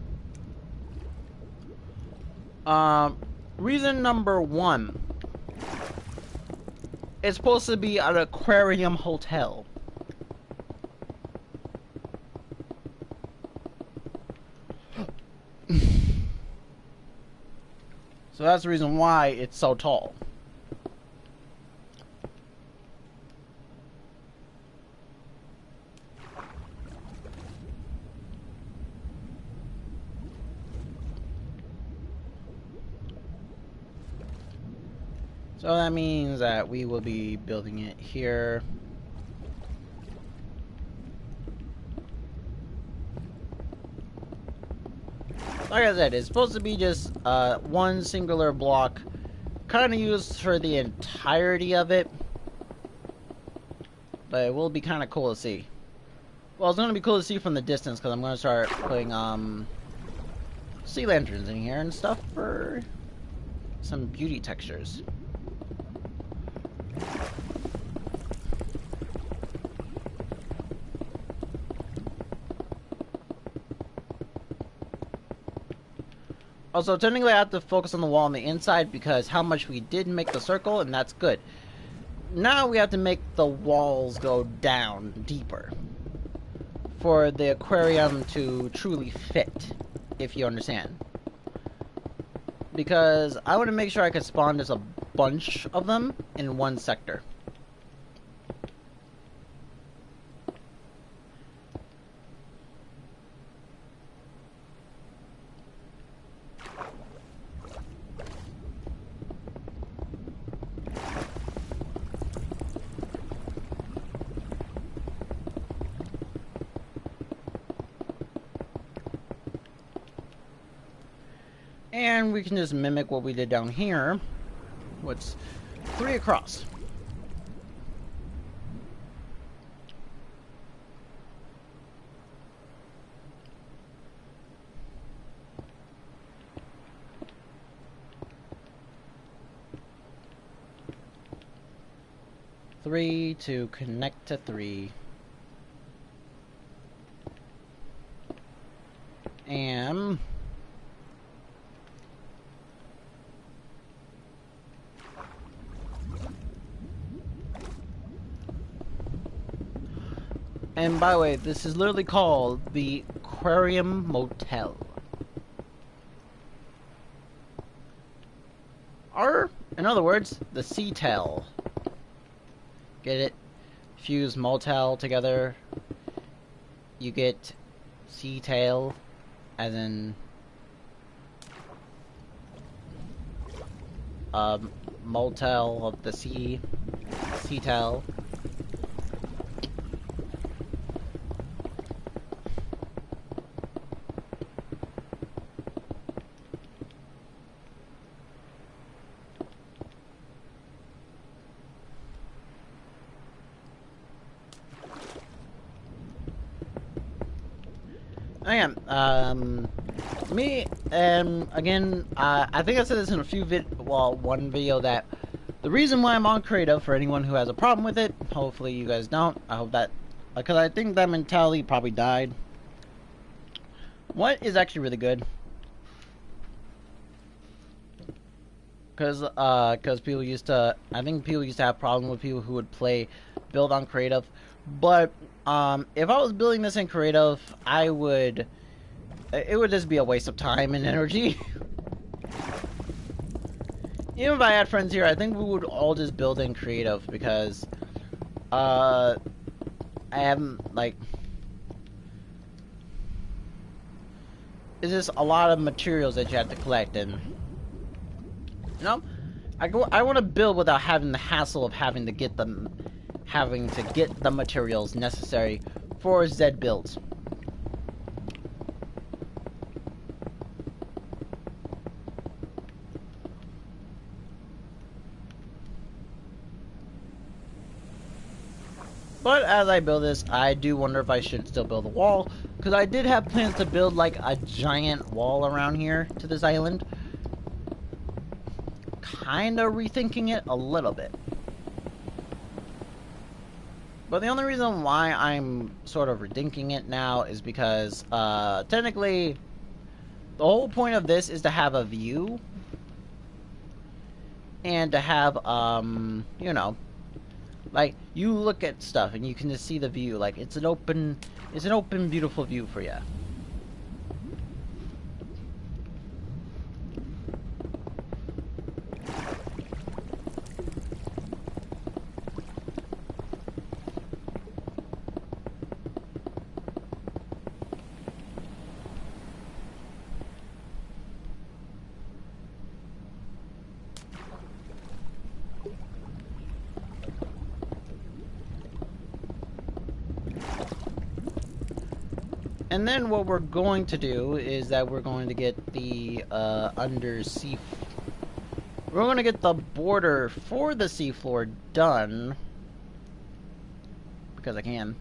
Reason number one, it's supposed to be an aquarium hotel. So that's the reason why it's so tall. So that means that we will be building it here. Like I said, it's supposed to be just one singular block, kind of used for the entirety of it. But it will be kind of cool to see. Well, it's going to be cool to see from the distance because I'm going to start putting sea lanterns in here and stuff for some beauty textures. Also, technically I have to focus on the wall on the inside because how much we did make the circle, and that's good. Now we have to make the walls go down deeper for the aquarium to truly fit, if you understand. Because I want to make sure I can spawn just a bunch of them in one sector. And we can just mimic what we did down here. What's 3 across. Three to connect to 3. And by the way, this is literally called the Aquarium Motel. Or, in other words, the Sea-Tail. Get it? Fuse motel together. You get Sea-Tail, as in motel of the sea. Sea-Tail. Again, again, I think I said this in a few one video that the reason why I'm on creative, for anyone who has a problem with it, hopefully you guys don't, I hope that, because I think that mentality probably died. What is actually really good? Because people used to, I think people used to have problems with people who would build on creative, but if I was building this in creative, it would just be a waste of time and energy. Even if I had friends here, I think we would all just build in creative because I haven't, like, it's just a lot of materials that you have to collect, and you know, I want to build without having the hassle of having to get the materials necessary for Zed builds. But as I build this, I do wonder if I should still build a wall, because I did have plans to build like a giant wall around here to this island. Kinda rethinking it a little bit. But the only reason why I'm sort of rethinking it now is because technically the whole point of this is to have a view and to have you know, like you look at stuff and you can just see the view. Like it's an open beautiful view for you. And then what we're going to do is that we're going to get the undersea. We're going to get the border for the seafloor done because I can.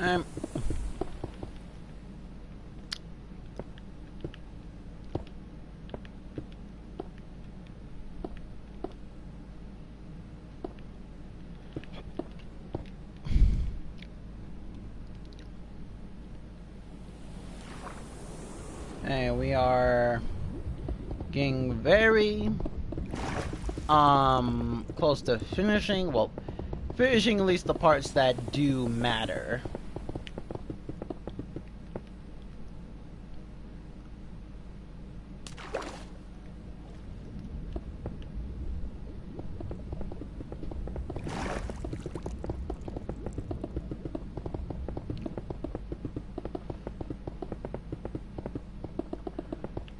Um, and we are getting very close to finishing. Well, finishing at least the parts that do matter.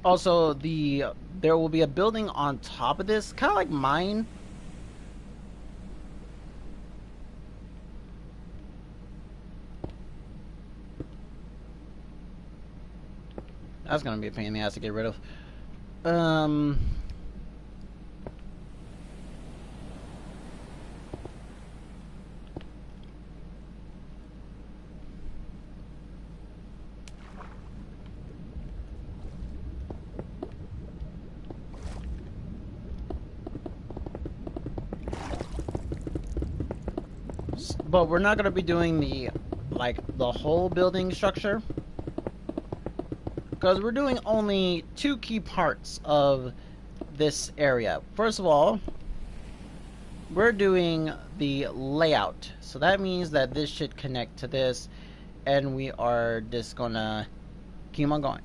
Also, there will be a building on top of this, kind of like mine. That's gonna be a pain in the ass to get rid of. But we're not gonna be doing the whole building structure, because we're doing only two key parts of this area. First of all, we're doing the layout. So that means that this should connect to this, and we are just gonna keep on going.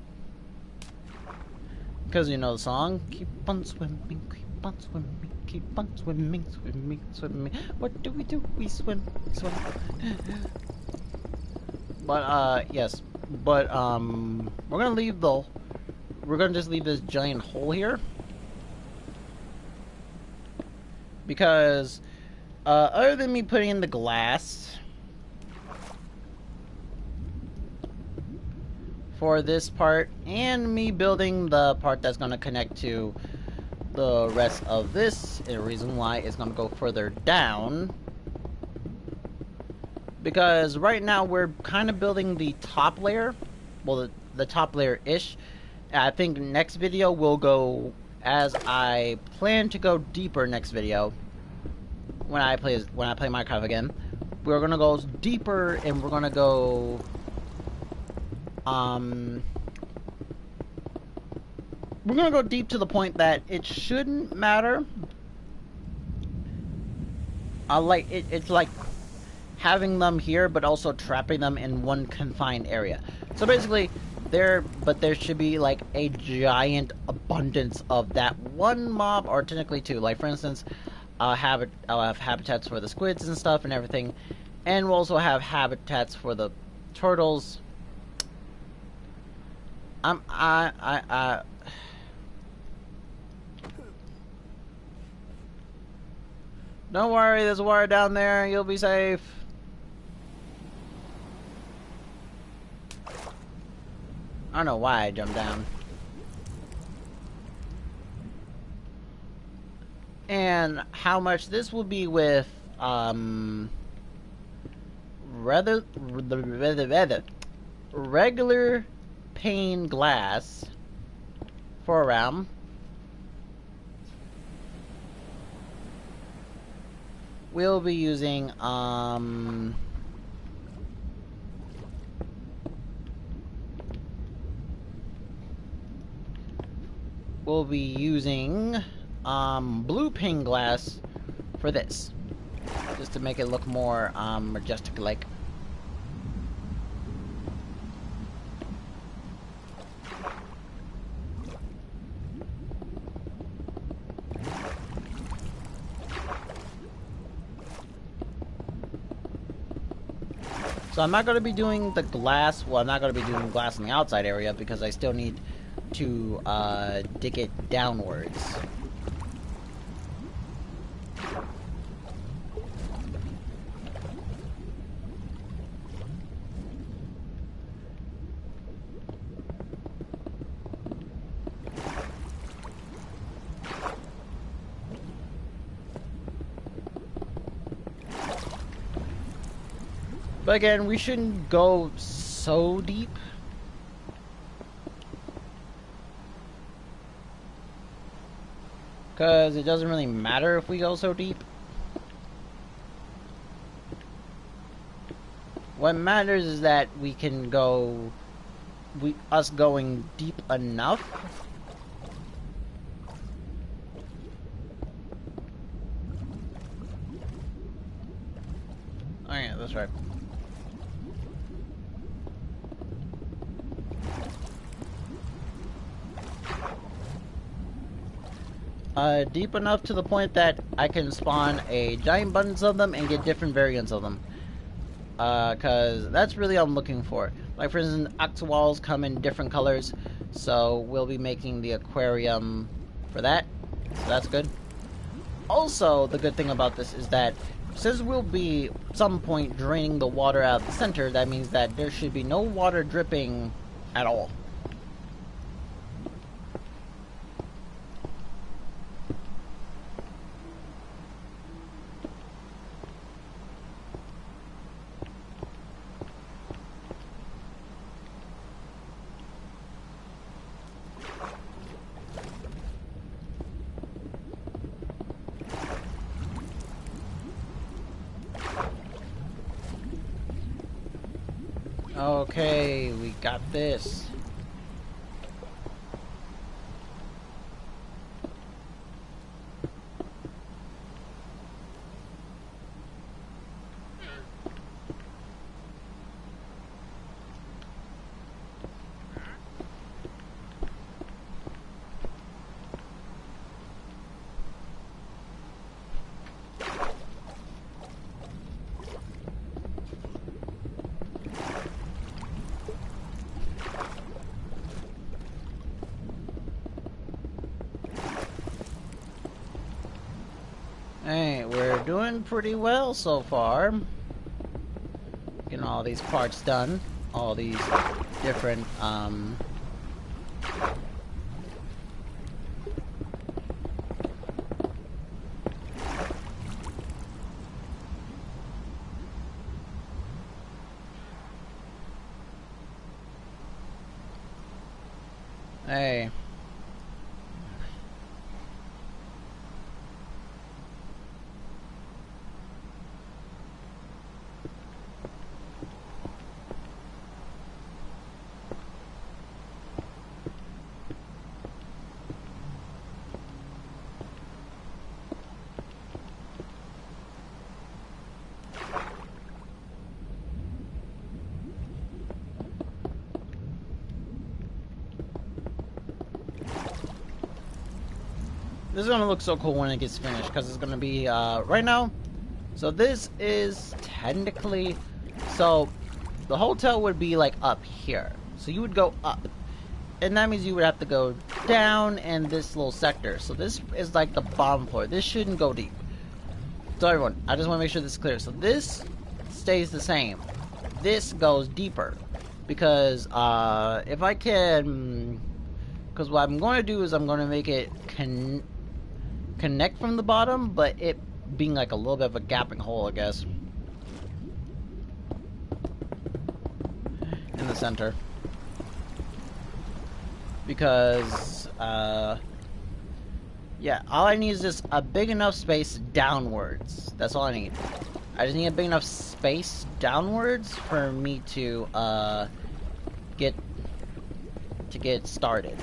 Because you know the song, keep on swimming, keep on swimming, keep on swimming, swimming, swimming. What do? We swim, swim. But yes. But we're gonna just leave this giant hole here. Because other than me putting in the glass for this part, and me building the part that's gonna connect to the rest of this, and the reason why it's gonna go further down, because right now we're kind of building the top layer, well, the top layer-ish, I think next video will go as I plan to go deeper next video when I play Minecraft again. We're gonna go deeper and we're gonna go we're gonna go deep to the point that it shouldn't matter. It's like having them here, but also trapping them in one confined area. So basically, there should be like a giant abundance of that one mob, or technically two. Like for instance, I'll have habitats for the squids and stuff and everything, and we'll also have habitats for the turtles. Don't worry, there's a wire down there. You'll be safe. I don't know why I jumped down. And how much this will be with regular pane glass for a round. We'll be using blue pane glass for this, just to make it look more majestic like. So I'm not going to be doing the glass, well, I'm not going to be doing glass in the outside area because I still need to dig it downwards. But again, we shouldn't go so deep. Because it doesn't really matter if we go so deep. What matters is that we can go... us going deep enough. Oh yeah, that's right. Deep enough to the point that I can spawn a giant abundance of them and get different variants of them. Cause that's really what I'm looking for. Like for instance, octawalls come in different colors, so we'll be making the aquarium for that. So that's good. Also, the good thing about this is that since we'll be at some point draining the water out of the center, that means that there should be no water dripping at all. Okay, we got this. Hey, we're doing pretty well so far. Getting all these parts done. All these different, Hey. This is gonna look so cool when it gets finished, because it's gonna be right now. So this is technically, so the hotel would be like up here. So you would go up, and that means you would have to go down in this little sector. So this is like the bottom floor. This shouldn't go deep. So everyone, I just want to make sure this is clear. So this stays the same. This goes deeper, because if I can, because what I'm going to do is I'm going to make it connect from the bottom, but it being like a little bit of a gapping hole, I guess, in the center, because yeah, all I need is just a big enough space downwards. That's all I need. I just need a big enough space downwards for me to get started.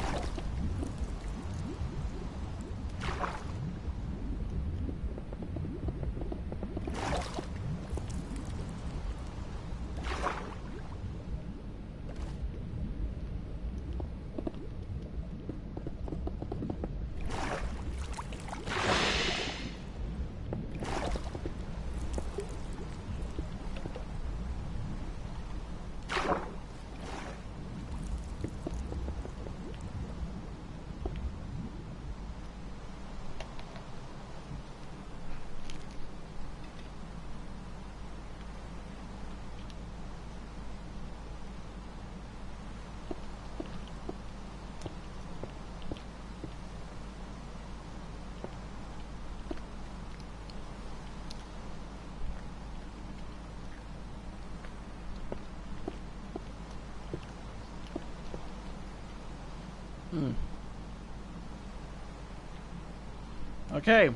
Okay.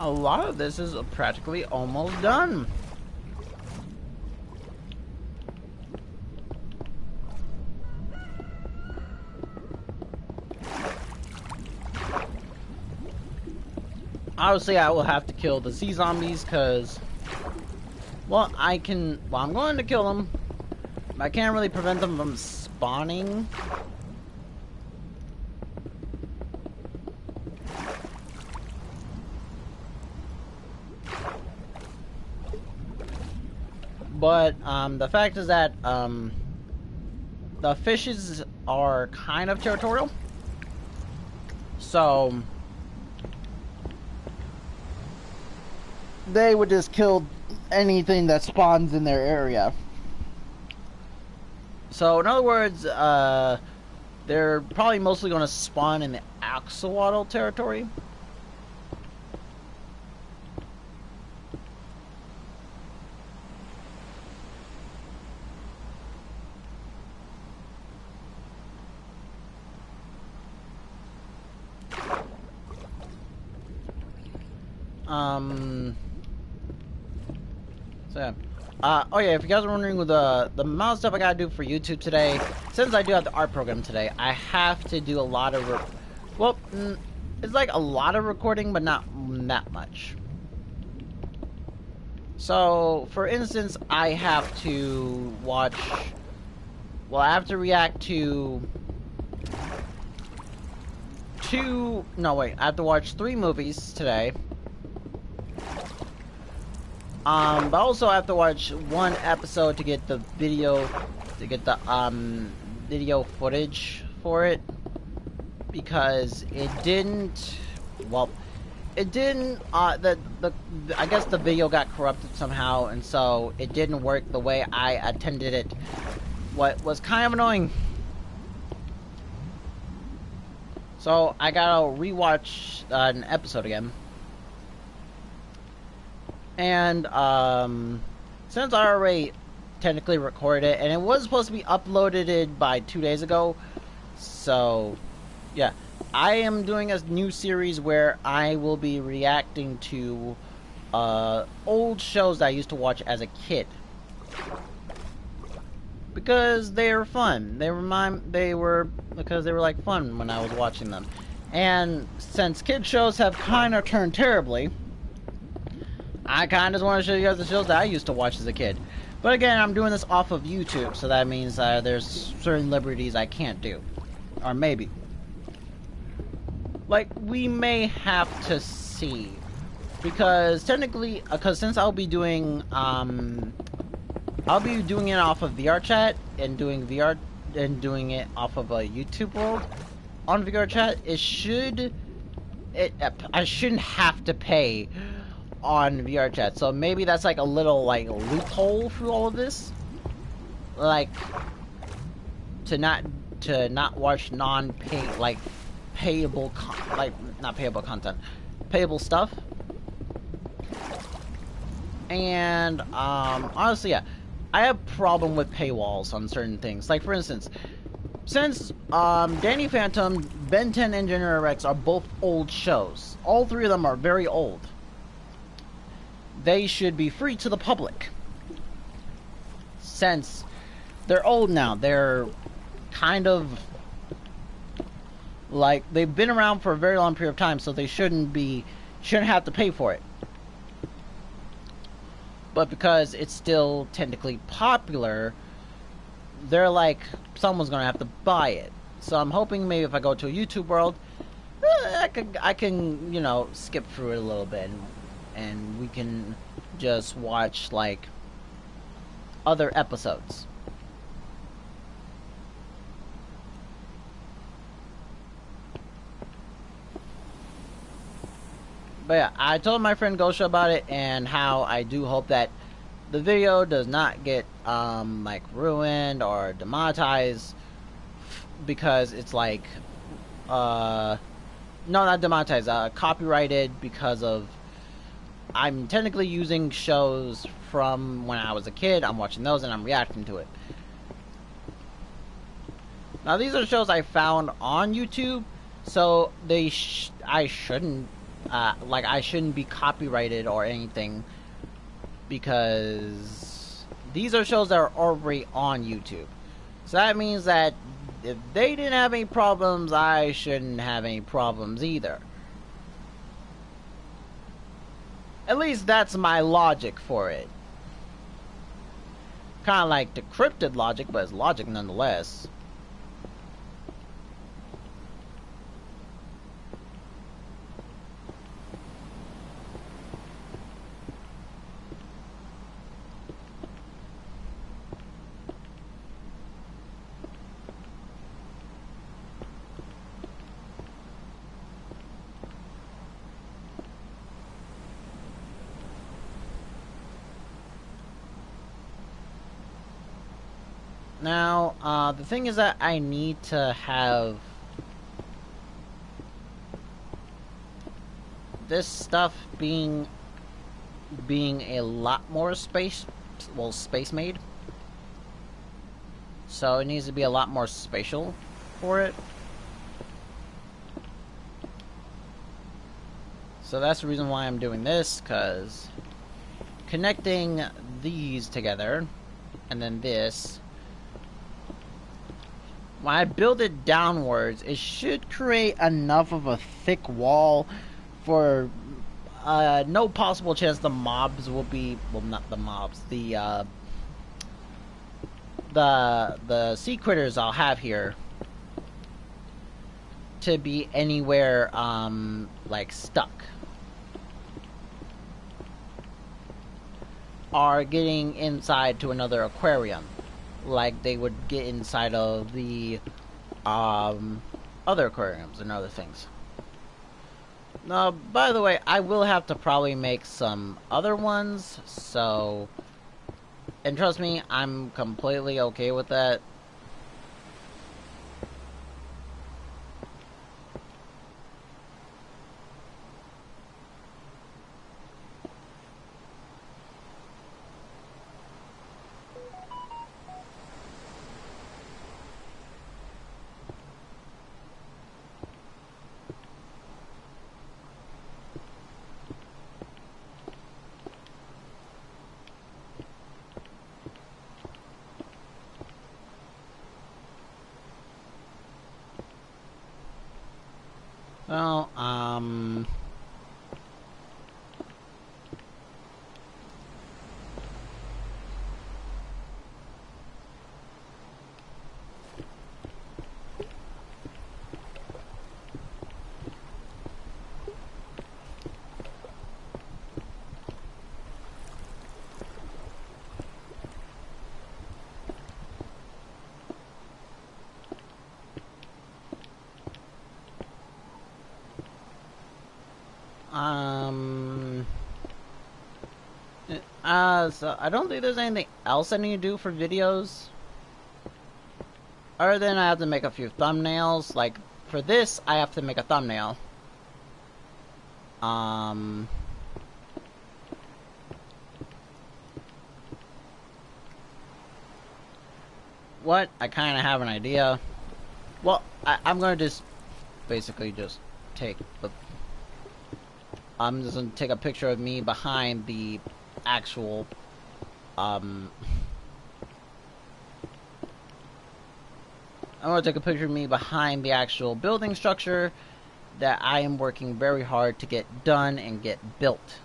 A lot of this is practically almost done. Obviously, I will have to kill the sea zombies because, well, I'm going to kill them. I can't really prevent them from spawning. But the fact is that the fishes are kind of territorial, so they would just kill anything that spawns in their area. So in other words, they're probably mostly going to spawn in the axolotl territory. So yeah. Oh yeah, if you guys are wondering the amount of stuff I gotta do for YouTube today, since I do have the art program today, I have to do a lot of it's like a lot of recording, but not that much. So, for instance, I have to watch, well, I have to react to I have to watch 3 movies today. But also I have to watch 1 episode to get the video, video footage for it, because it didn't, I guess the video got corrupted somehow, and so it didn't work the way I intended it, what was kind of annoying. So I gotta rewatch an episode again. And, since I already technically recorded it, and it was supposed to be uploaded by 2 days ago, So, yeah. I am doing a new series where I will be reacting to old shows that I used to watch as a kid. Because they were fun. They were because they were like fun when I was watching them. And since kid shows have kind of turned terribly, I kind of just want to show you guys the shows that I used to watch as a kid. But again, I'm doing this off of YouTube, so that means there's certain liberties I can't do. Or maybe. Like, we may have to see. Because technically, since I'll be doing it off of VR chat and doing it off of a YouTube world on VR chat. I shouldn't have to pay on VR chat, so maybe that's like a little like loophole through all of this, like to not watch non-pay like payable not payable content, payable stuff. And honestly, yeah, I have a problem with paywalls on certain things. Like for instance, since Danny Phantom, Ben 10, and General Rex are both old shows, all three of them are very old. They should be free to the public. Since they're old now, they're kind of like they've been around for a very long period of time, so they shouldn't have to pay for it. But because it's still technically popular, they're like, someone's gonna have to buy it. So I'm hoping maybe if I go to a YouTube world, I can you know, skip through it a little bit, and we can just watch like other episodes. But yeah, I told my friend Gosha about it, and how I do hope that the video does not get like ruined or demonetized, because it's like no, not demonetized, copyrighted, because of I'm technically using shows from when I was a kid. I'm watching those and I'm reacting to it. Now these are shows I found on YouTube, so I shouldn't be copyrighted or anything, because these are shows that are already on YouTube. So that means that if they didn't have any problems, I shouldn't have any problems either. At least that's my logic for it. Kind of like decrypted logic, but it's logic nonetheless. Now, the thing is that I need to have this stuff being a lot more space made. So it needs to be a lot more spatial for it. So that's the reason why I'm doing this, because connecting these together, and then this, when I build it downwards, it should create enough of a thick wall for no possible chance the mobs will be, well, not the mobs, the sea critters I'll have here to be anywhere like stuck, are getting inside to another aquarium, like they would get inside of the other aquariums and other things. Now, by the way, I will have to probably make some other ones, so, and trust me, I'm completely okay with that. Well, so I don't think there's anything else I need to do for videos. Other than I have to make a few thumbnails. Like, for this, I have to make a thumbnail. What? I kind of have an idea. Well, I'm gonna just basically just take the... I'm just gonna take a picture of me behind the actual, I'm gonna take a picture of me behind the actual building structure that I am working very hard to get done and get built.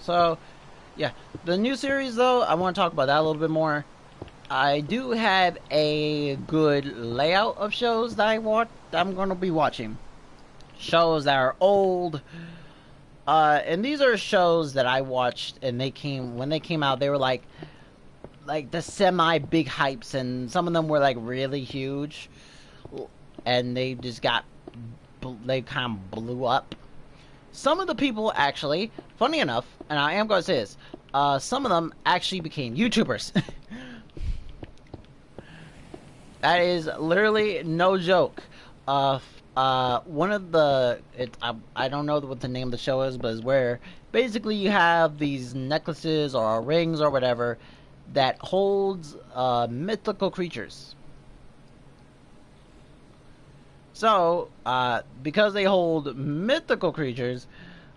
So, yeah. The new series, though, I want to talk about that a little bit more. I do have a good layout of shows that I'm going to be watching. Shows that are old. And these are shows that I watched, and when they came out, they were like the semi-big hypes, and some of them were, like, really huge. And they kind of blew up. Some of the people actually, funny enough, and I am going to say this, some of them actually became YouTubers. That is literally no joke. One of the, I don't know what the name of the show is, but it's where basically you have these necklaces or rings or whatever that holds mythical creatures. So, because they hold mythical creatures,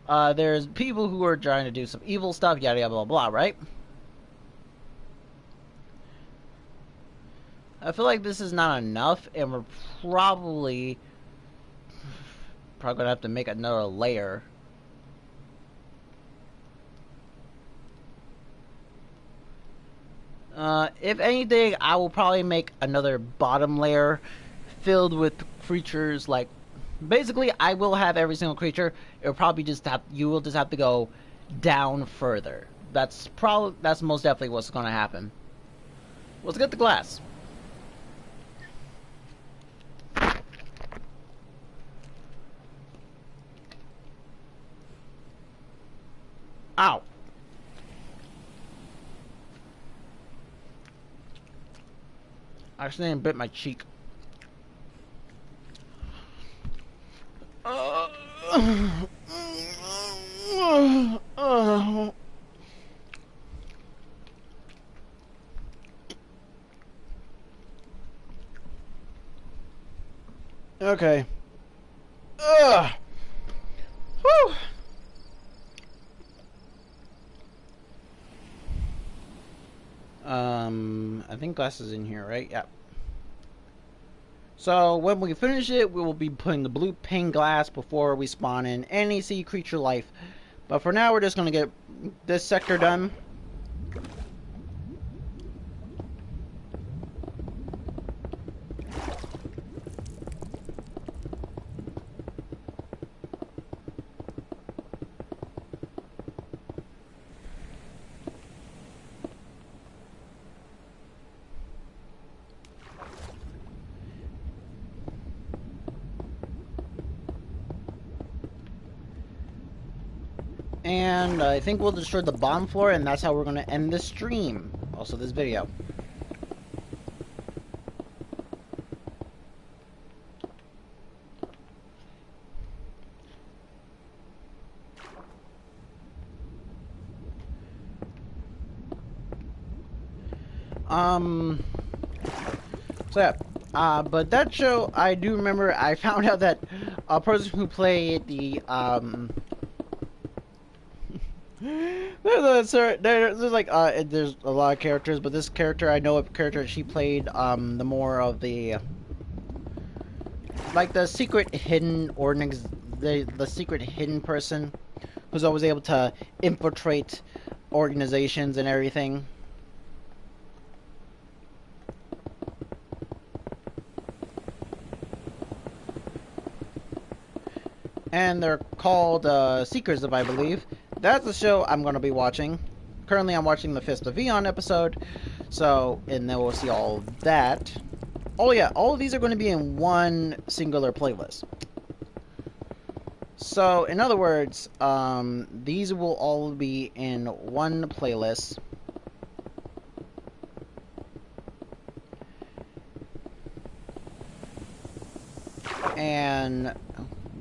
there's people who are trying to do some evil stuff, yada yada blah blah, right? I feel like this is not enough, and we're probably gonna have to make another layer. If anything, I will probably make another bottom layer filled with creatures. Like, basically I will have every single creature. It'll probably you will just have to go down further. That's most definitely what's going to happen. Let's get the glass. Ow. I accidentally bit my cheek. Okay. Whew. I think glass is in here, right? Yep. So when we finish it, we will be putting the blue pane glass before we spawn in any sea creature life. But for now, we're just gonna get this sector done. And I think we'll destroy the bottom floor, and that's how we're going to end this stream. also this video. So yeah, but that show, I do remember I found out that a person who played the, there's like, there's a lot of characters, but this character, I know a character she played, the more of the, like the secret hidden the secret hidden person who's always able to infiltrate organizations and everything. And they're called Seekers, if I believe. That's the show I'm going to be watching. Currently, I'm watching the Fist of Vion episode. So, and then we'll see all of that. Oh yeah, all of these are going to be in one singular playlist. So, in other words, these will all be in one playlist. And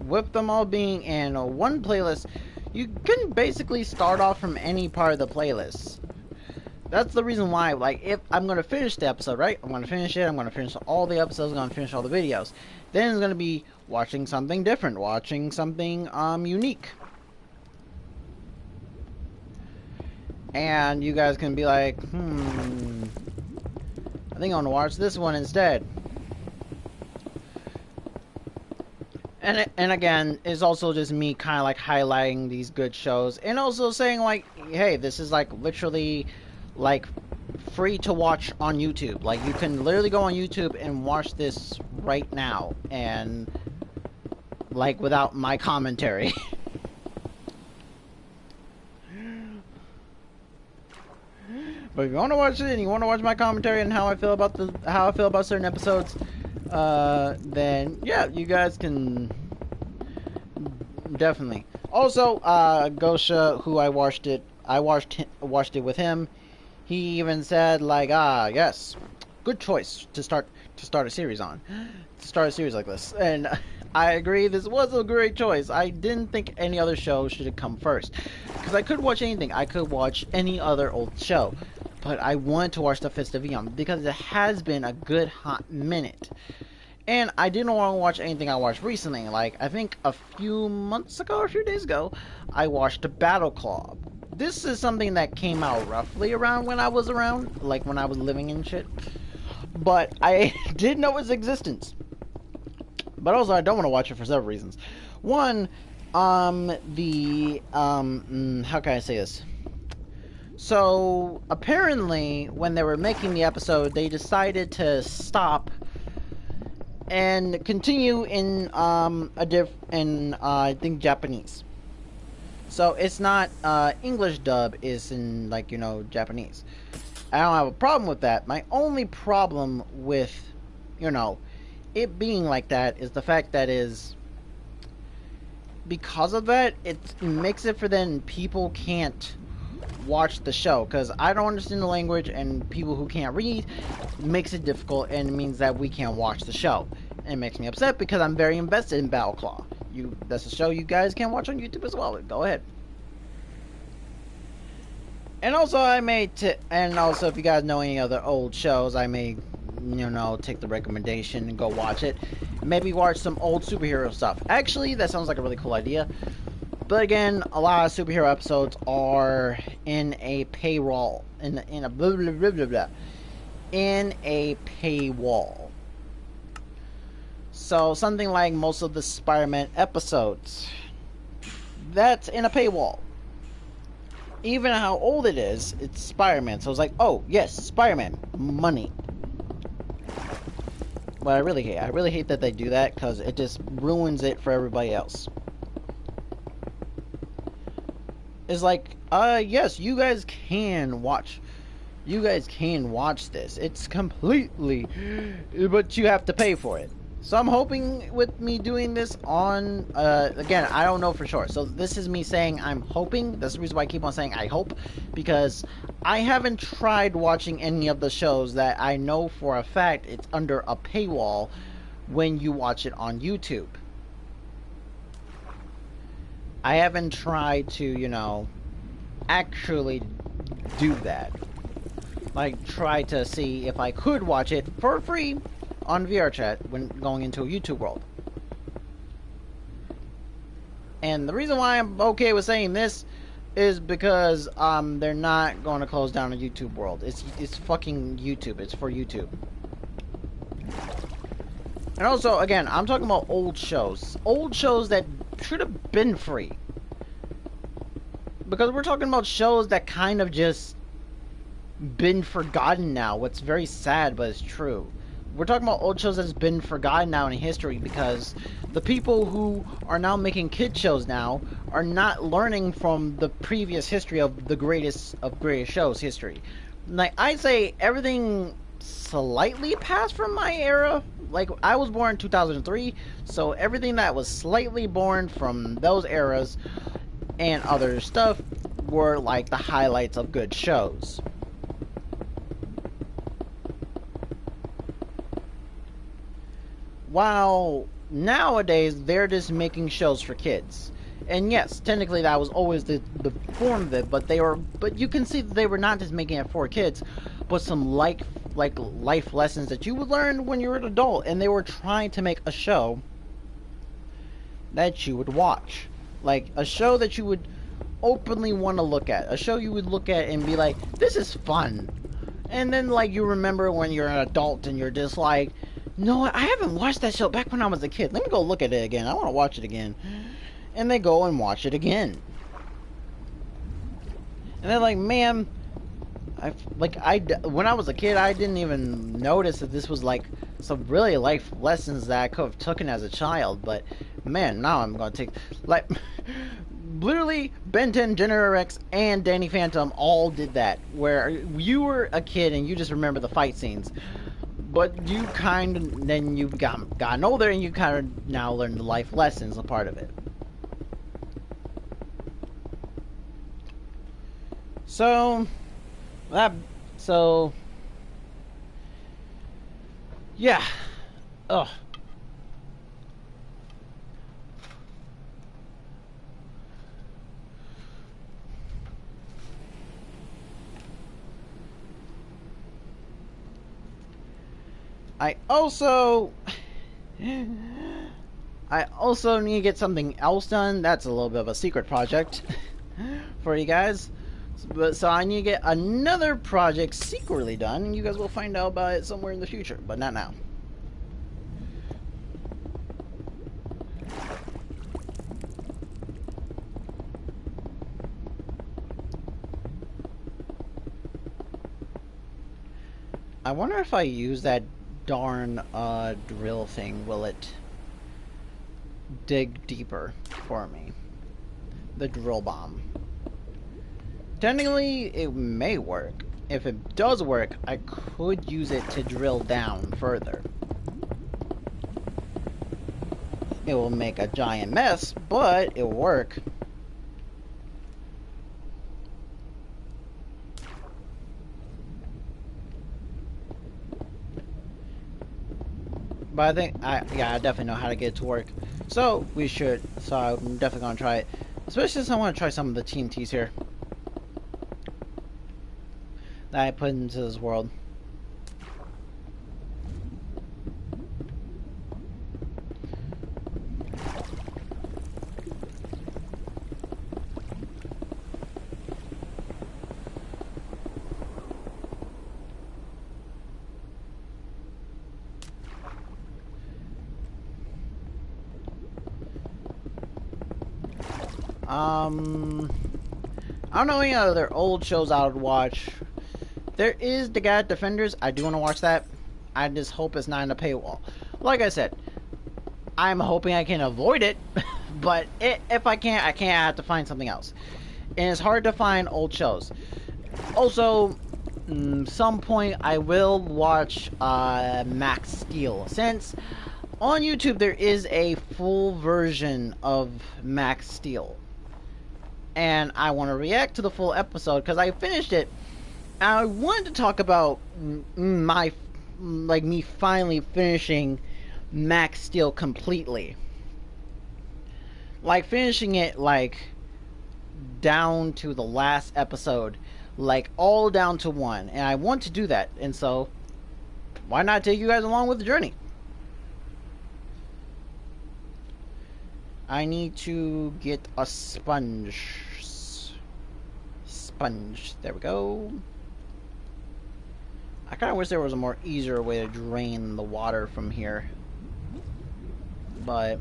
with them all being in one playlist, you can basically start off from any part of the playlist. That's the reason why, like, if I'm going to finish the episode, right? I'm going to finish it, I'm going to finish all the episodes, I'm going to finish all the videos. Then it's going to be watching something different, watching something, unique. And you guys can be like, I think I want to watch this one instead. And again, it's also just me kind of like highlighting these good shows and also saying like, hey, this is like literally like free to watch on YouTube. Like you can literally go on YouTube and watch this right now and like without my commentary. But if you want to watch it and you want to watch my commentary and how I feel about certain episodes, then yeah, you guys can definitely. Also, Gosha, who I watched it with him. He even said like, yes, good choice to start a series on, to start a series like this, and I agree. This was a great choice. I didn't think any other show should have come first, because I could watch anything. I could watch any other old show. But I wanted to watch the Fist of Vion because it has been a good hot minute. And I didn't want to watch anything I watched recently. Like, I think a few months ago or a few days ago, I watched Battle Claw. This is something that came out roughly around when I was around, like when I was living and shit. But I did know its existence. But also, I don't want to watch it for several reasons. One, how can I say this? So, apparently, when they were making the episode, they decided to stop and continue in, I think, Japanese. So, it's not, English dub, it's in, like, Japanese. I don't have a problem with that. My only problem with, it being like that is the fact that because of that, it makes it for then people can't watch the show, because I don't understand the language, and people who can't read makes it difficult, and it means that we can't watch the show. And it makes me upset because I'm very invested in Battle Claw. That's a show you guys can watch on YouTube as well. Go ahead. And also, if you guys know any other old shows, I may, take the recommendation and go watch it. Maybe watch some old superhero stuff. Actually, that sounds like a really cool idea. But again, a lot of superhero episodes are in a paywall, in a blah blah blah blah blah, in a paywall. So something like most of the Spider-Man episodes, that's in a paywall. Even how old it is, it's Spider-Man. So it's like, oh yes, Spider-Man, money. But I really hate that they do that, because it just ruins it for everybody else. It's like, yes, you guys can watch this. It's completely, but you have to pay for it. So I'm hoping with me doing this on, again, I don't know for sure. So this is me saying I'm hoping. That's the reason why I keep on saying I hope. Because I haven't tried watching any of the shows that I know for a fact it's under a paywall when you watch it on YouTube. I haven't tried to, you know, actually do that. Like, try to see if I could watch it for free on VRChat when going into a YouTube world. And the reason why I'm okay with saying this is because they're not going to close down a YouTube world. It's fucking YouTube. It's for YouTube. And also, again, I'm talking about old shows. Old shows that should have been free. Because we're talking about shows that kind of just been forgotten now. What's very sad, but it's true. We're talking about old shows that's been forgotten now in history because the people who are now making kid shows now are not learning from the previous history of the greatest shows history. Like, I'd say everything slightly passed from my era. Like, I was born in 2003, so everything that was slightly born from those eras and other stuff were like the highlights of good shows. While nowadays they're just making shows for kids. And yes, technically that was always the form of it, but you can see that they were not just making it for kids, but some like life lessons that you would learn when you're an adult, and they were trying to make a show that you would watch. Like a show that you would openly want to look at. A show you would look at and be like, this is fun. And then like you remember when you're an adult and you're just like, no, I haven't watched that show back when I was a kid. Let me go look at it again. I want to watch it again. And they go and watch it again. And they're like, man, when I was a kid, I didn't even notice that this was like some really life lessons that I could have taken as a child. But man, now I'm going to take, like, literally Ben 10, General Rex, and Danny Phantom all did that. Where you were a kid and you just remember the fight scenes. But you kind of, then you gotten older and you kind of now learn the life lessons, a part of it. So, yeah. Ugh. I also need to get something else done. That's a little bit of a secret project for you guys. So I need to get another project secretly done, and you guys will find out about it somewhere in the future, but not now. I wonder if I use that darn drill thing, will it dig deeper for me? The drill bomb. Technically, it may work. If it does work, I could use it to drill down further. It will make a giant mess, but it will work. But I think, I definitely know how to get it to work. So, I'm definitely going to try it. Especially since I want to try some of the TNTs here that I put into this world. I don't know any other old shows I would watch. There is The God Defenders. I do want to watch that. I just hope it's not in a paywall. Like I said, I'm hoping I can avoid it, but if I can't, I have to find something else. And it's hard to find old shows. Also, some point I will watch Max Steel, since On YouTube, there is a full version of Max Steel. And I want to react to the full episode because I finished it. And I wanted to talk about me finally finishing Max Steel completely. Like finishing it down to the last episode, all down to one. And I want to do that. And so why not take you guys along with the journey? I need to get a sponge. There we go. I kind of wish there was a more easier way to drain the water from here. But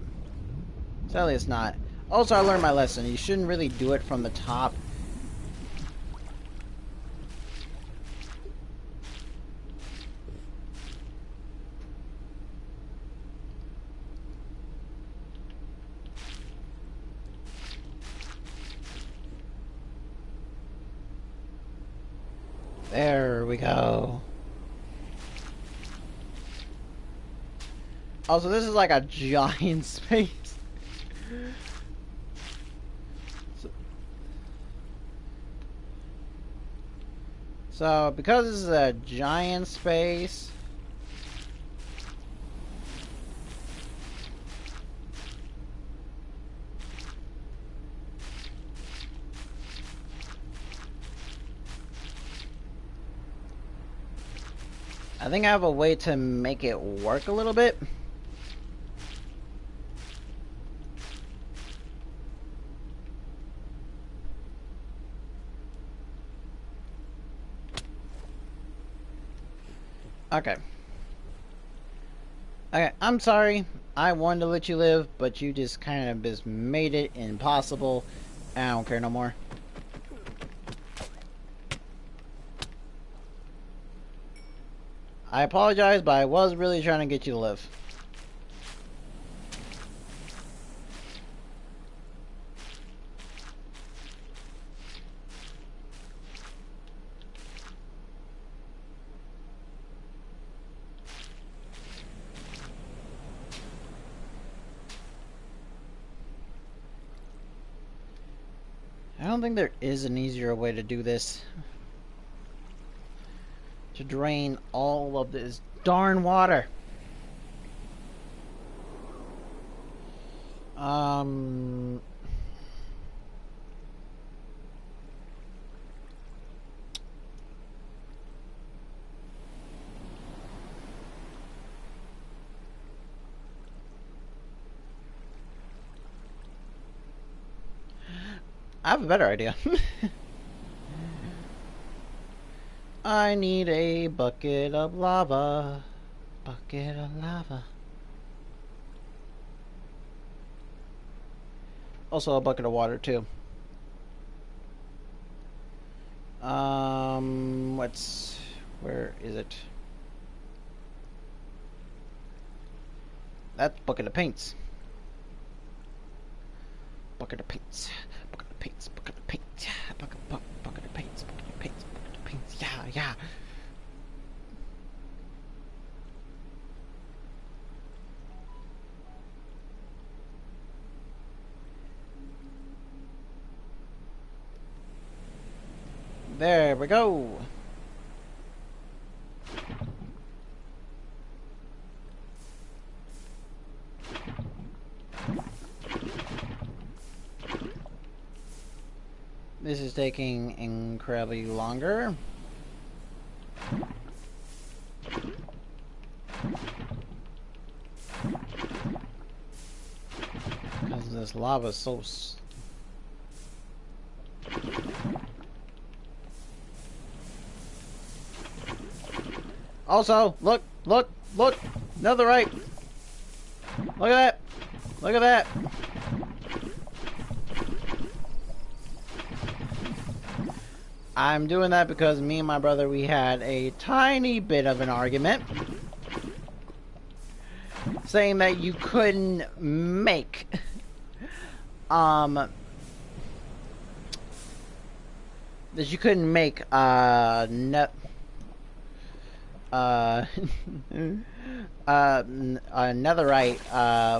sadly it's not. Also, I learned my lesson. You shouldn't really do it from the top. There we go. Also, this is like a giant space. So, because this is a giant space, I think I have a way to make it work a little bit. Okay. Okay, I'm sorry. I wanted to let you live, but you just kind of just made it impossible. I don't care no more. I apologize, but I was really trying to get you to live. I don't think there is an easier way to do this. To drain all of this darn water. I have a better idea. I need a bucket of lava. Bucket of lava. Also a bucket of water too. Where is it? That's bucket of paints. Bucket of paints. Bucket of paints. Bucket of paints. Bucket of paints. Bucket of paints. Bucket of paints. Yeah. There we go. This is taking incredibly longer. Because this lava is so... Also, look! Another right! Look at that! Look at that! I'm doing that because me and my brother, we had a tiny bit of an argument. Saying that you couldn't make... that you couldn't make, netherite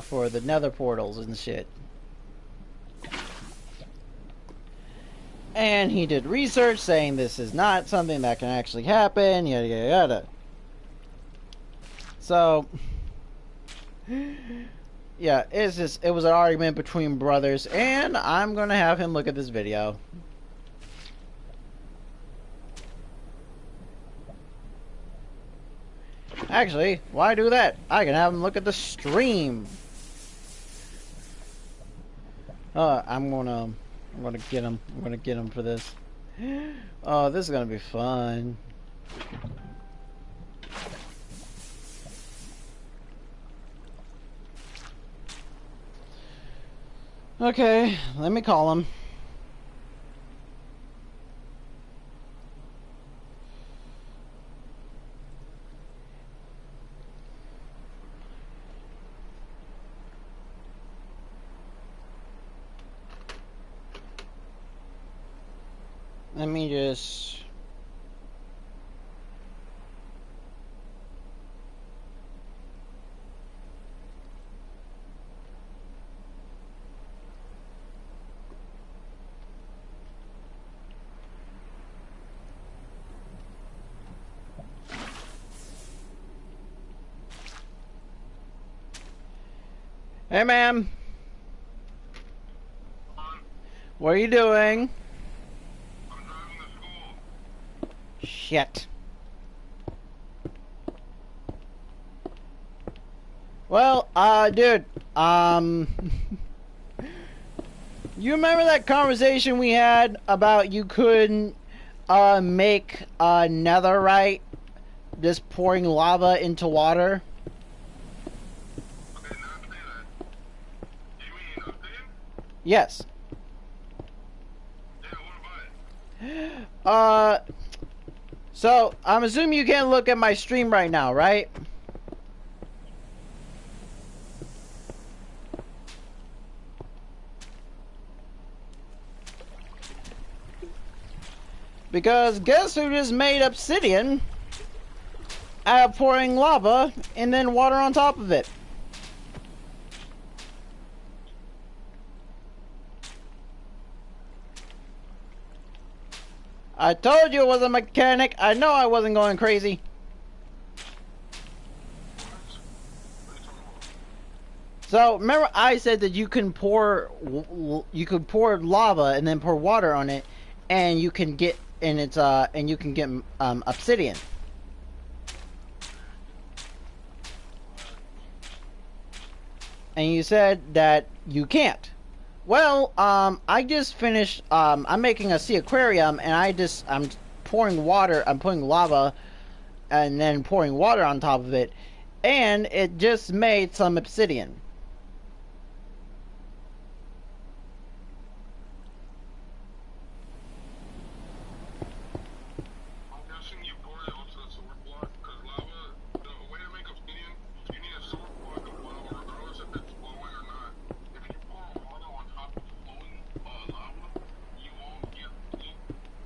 for the nether portals and shit. And he did research saying this is not something that can actually happen, yada yada yada. So, yeah, it was an argument between brothers, and I'm gonna have him look at this video. Actually, why do that? I can have him look at the stream. I'm gonna get him. I'm gonna get him for this. Oh, this is gonna be fun. Okay, let me call him. Let me just... Hey, ma'am. What are you doing? I'm driving to school. Shit. Well, dude, you remember that conversation we had about you couldn't, make, netherite, just pouring lava into water? Okay, not say that. You mean updating? Yes. Yeah, what about it? So, I'm assuming you can't look at my stream right now, right? Because guess who just made obsidian out of pouring lava and then water on top of it? I told you it was a mechanic. I know I wasn't going crazy. So remember, I said that you can pour lava and then pour water on it, and you can get obsidian. And you said that you can't. Well, I just finished, I'm making a sea aquarium, and I'm pouring water, I'm putting lava, and then pouring water on top of it, and it just made some obsidian. I'm guessing you poured it onto the sword block, because lava, the way to make obsidian, you need a sword block of lava, regardless if it's flowing or not. If you pour water on top of flowing lava, you won't get obsidian.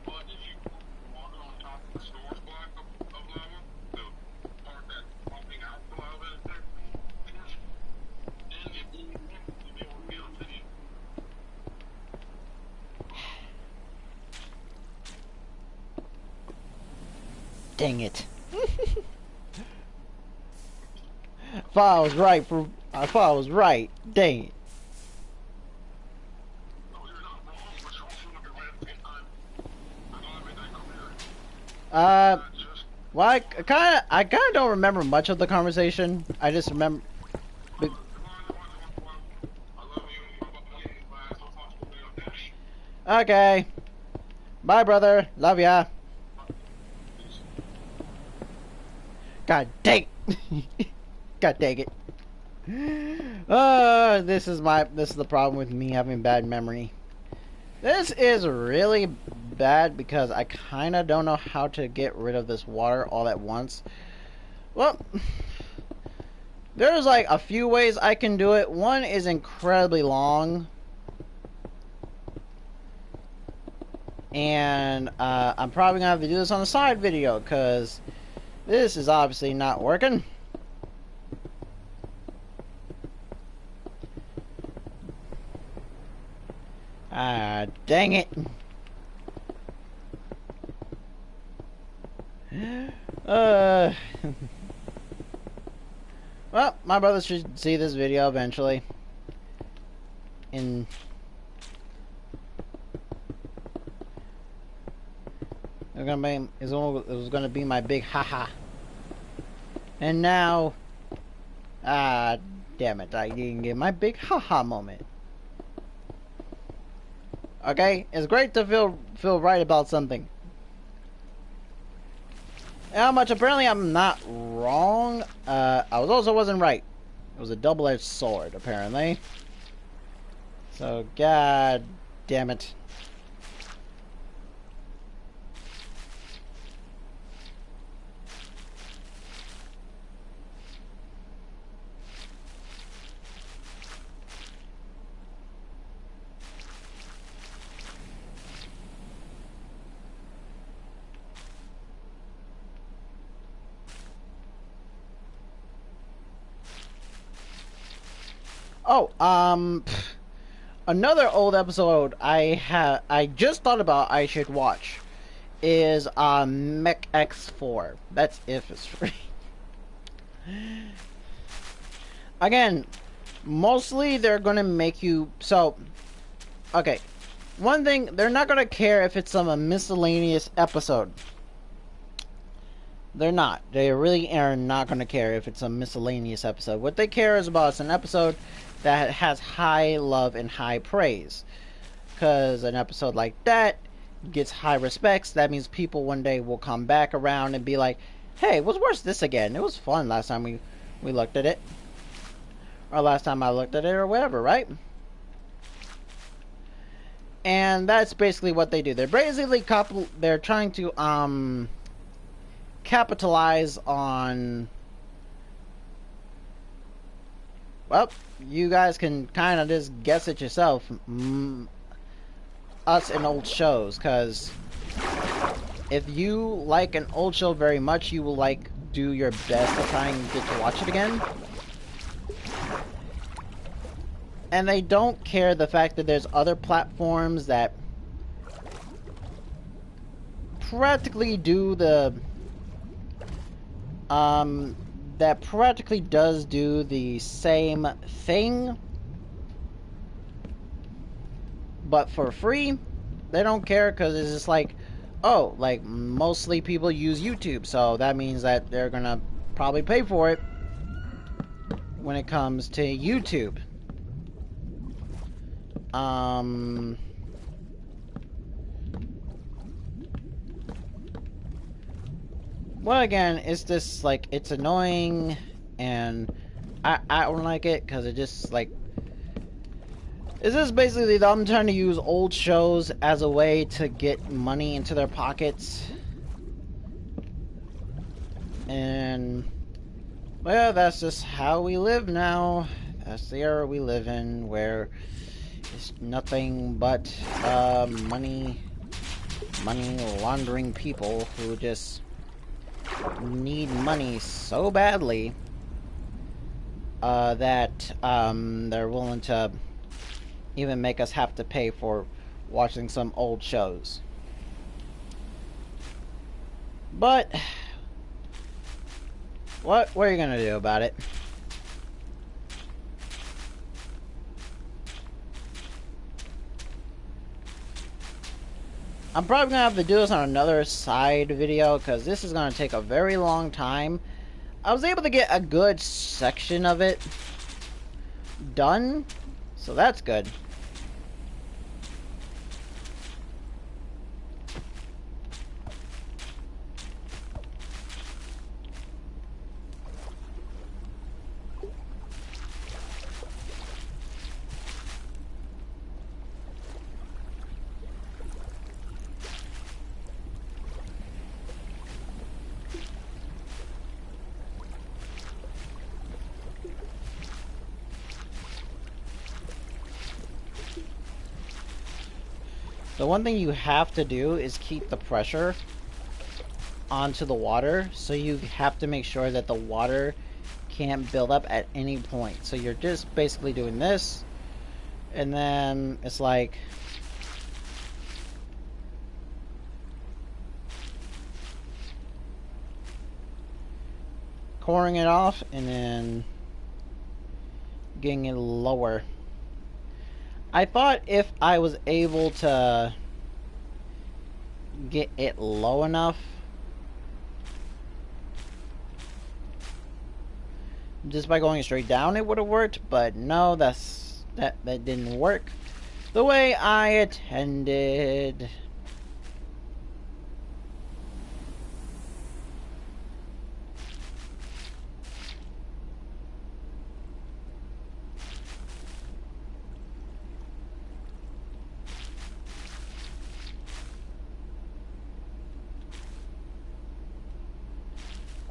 But if you pour water on top of the sword block of lava, the part that's pumping out the lava, then if you will be able to get obsidian. Dang it. I thought I was right. Dang it. No, you're not wrong, but you're also looking right at the same time. I know I made that clear. Well, I kinda don't remember much of the conversation. I just remember. I love you. I'll talk to you, okay? Okay. Bye, brother. Love ya. God dang. God dang it. This is the problem with me having bad memory. This is really bad because I kind of don't know how to get rid of this water all at once. Well, there's like a few ways I can do it. One is incredibly long. And I'm probably going to have to do this on a side video because this is obviously not working. Ah, dang it. Uh, well, my brother should see this video eventually. In it was gonna be my big haha. And now, ah, damn it! I didn't get my big haha moment. Okay, it's great to feel right about something. How much? Apparently, I'm not wrong. I wasn't right. It was a double-edged sword, apparently. So, god damn it. Oh, another old episode I just thought about I should watch is Mech X4. That's if it's free. Again, mostly they're gonna make you okay. One thing, they're not gonna care if it's a miscellaneous episode. They're not. They really are not gonna care if it's a miscellaneous episode. What they care is about an episode that has high love and high praise. Because an episode like that gets high respects. That means people one day will come back around and be like, hey, what's this again? It was fun last time we looked at it. Or last time I looked at it or whatever, right? And that's basically what they do. They're basically they're trying to capitalize on, well, you guys can kind of just guess it yourself. Us and old shows, because if you like an old show very much, you will do your best to try and get to watch it again. And they don't care the fact that there's other platforms that practically do the that practically does do the same thing, but for free. They don't care, because it's just like, oh, like mostly people use YouTube, so that means that they're gonna probably pay for it when it comes to YouTube. Well, again, it's just like, it's annoying, and I don't like it, because it just like, it's just basically them trying to use old shows as a way to get money into their pockets. And well, that's just how we live now. That's the era we live in, where it's nothing but money laundering people who just need money so badly that they're willing to even make us have to pay for watching some old shows. But what are you gonna do about it? I'm probably gonna have to do this on another side video, because this is gonna take a very long time. I was able to get a good section of it done, so that's good. The one thing you have to do is keep the pressure onto the water, so you have to make sure that the water can't build up at any point. So you're just basically doing this, and then it's like, pouring it off and then getting it lower. I thought if I was able to get it low enough, just by going straight down it would have worked, but no, that didn't work the way I intended.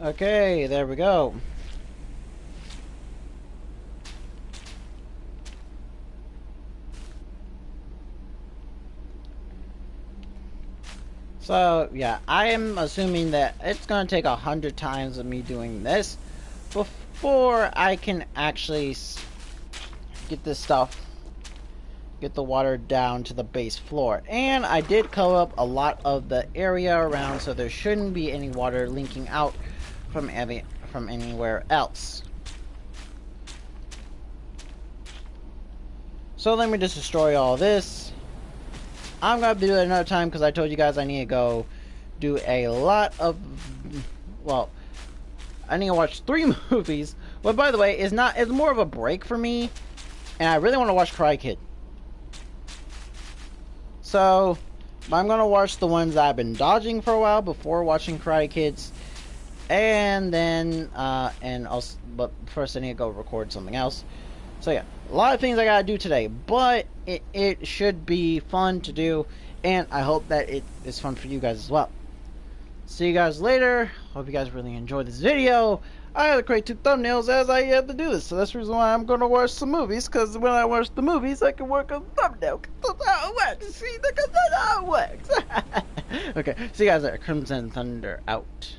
Okay, there we go. So, yeah, I am assuming that it's going to take 100 times of me doing this before I can actually get this stuff, get the water down to the base floor. And I did cover up a lot of the area around, so there shouldn't be any water leaking out from anywhere else. So let me just destroy all this. I'm gonna do it another time because I told you guys I need to go do a lot of, well, I need to watch 3 movies. But by the way, it's more of a break for me, and I really want to watch Cry Kid. So I'm gonna watch the ones that I've been dodging for a while before watching Cry Kids, and then but first I need to go record something else. So yeah, a lot of things I gotta do today, but it should be fun to do, and I hope that it is fun for you guys as well. See you guys later. Hope you guys really enjoyed this video. I had to create 2 thumbnails as I had to do this, so that's the reason why I'm gonna watch some movies, because when I watch the movies I can work on the thumbnail. That's how it works. See, that's how it works. Okay, see you guys later. Crimson Thunder out.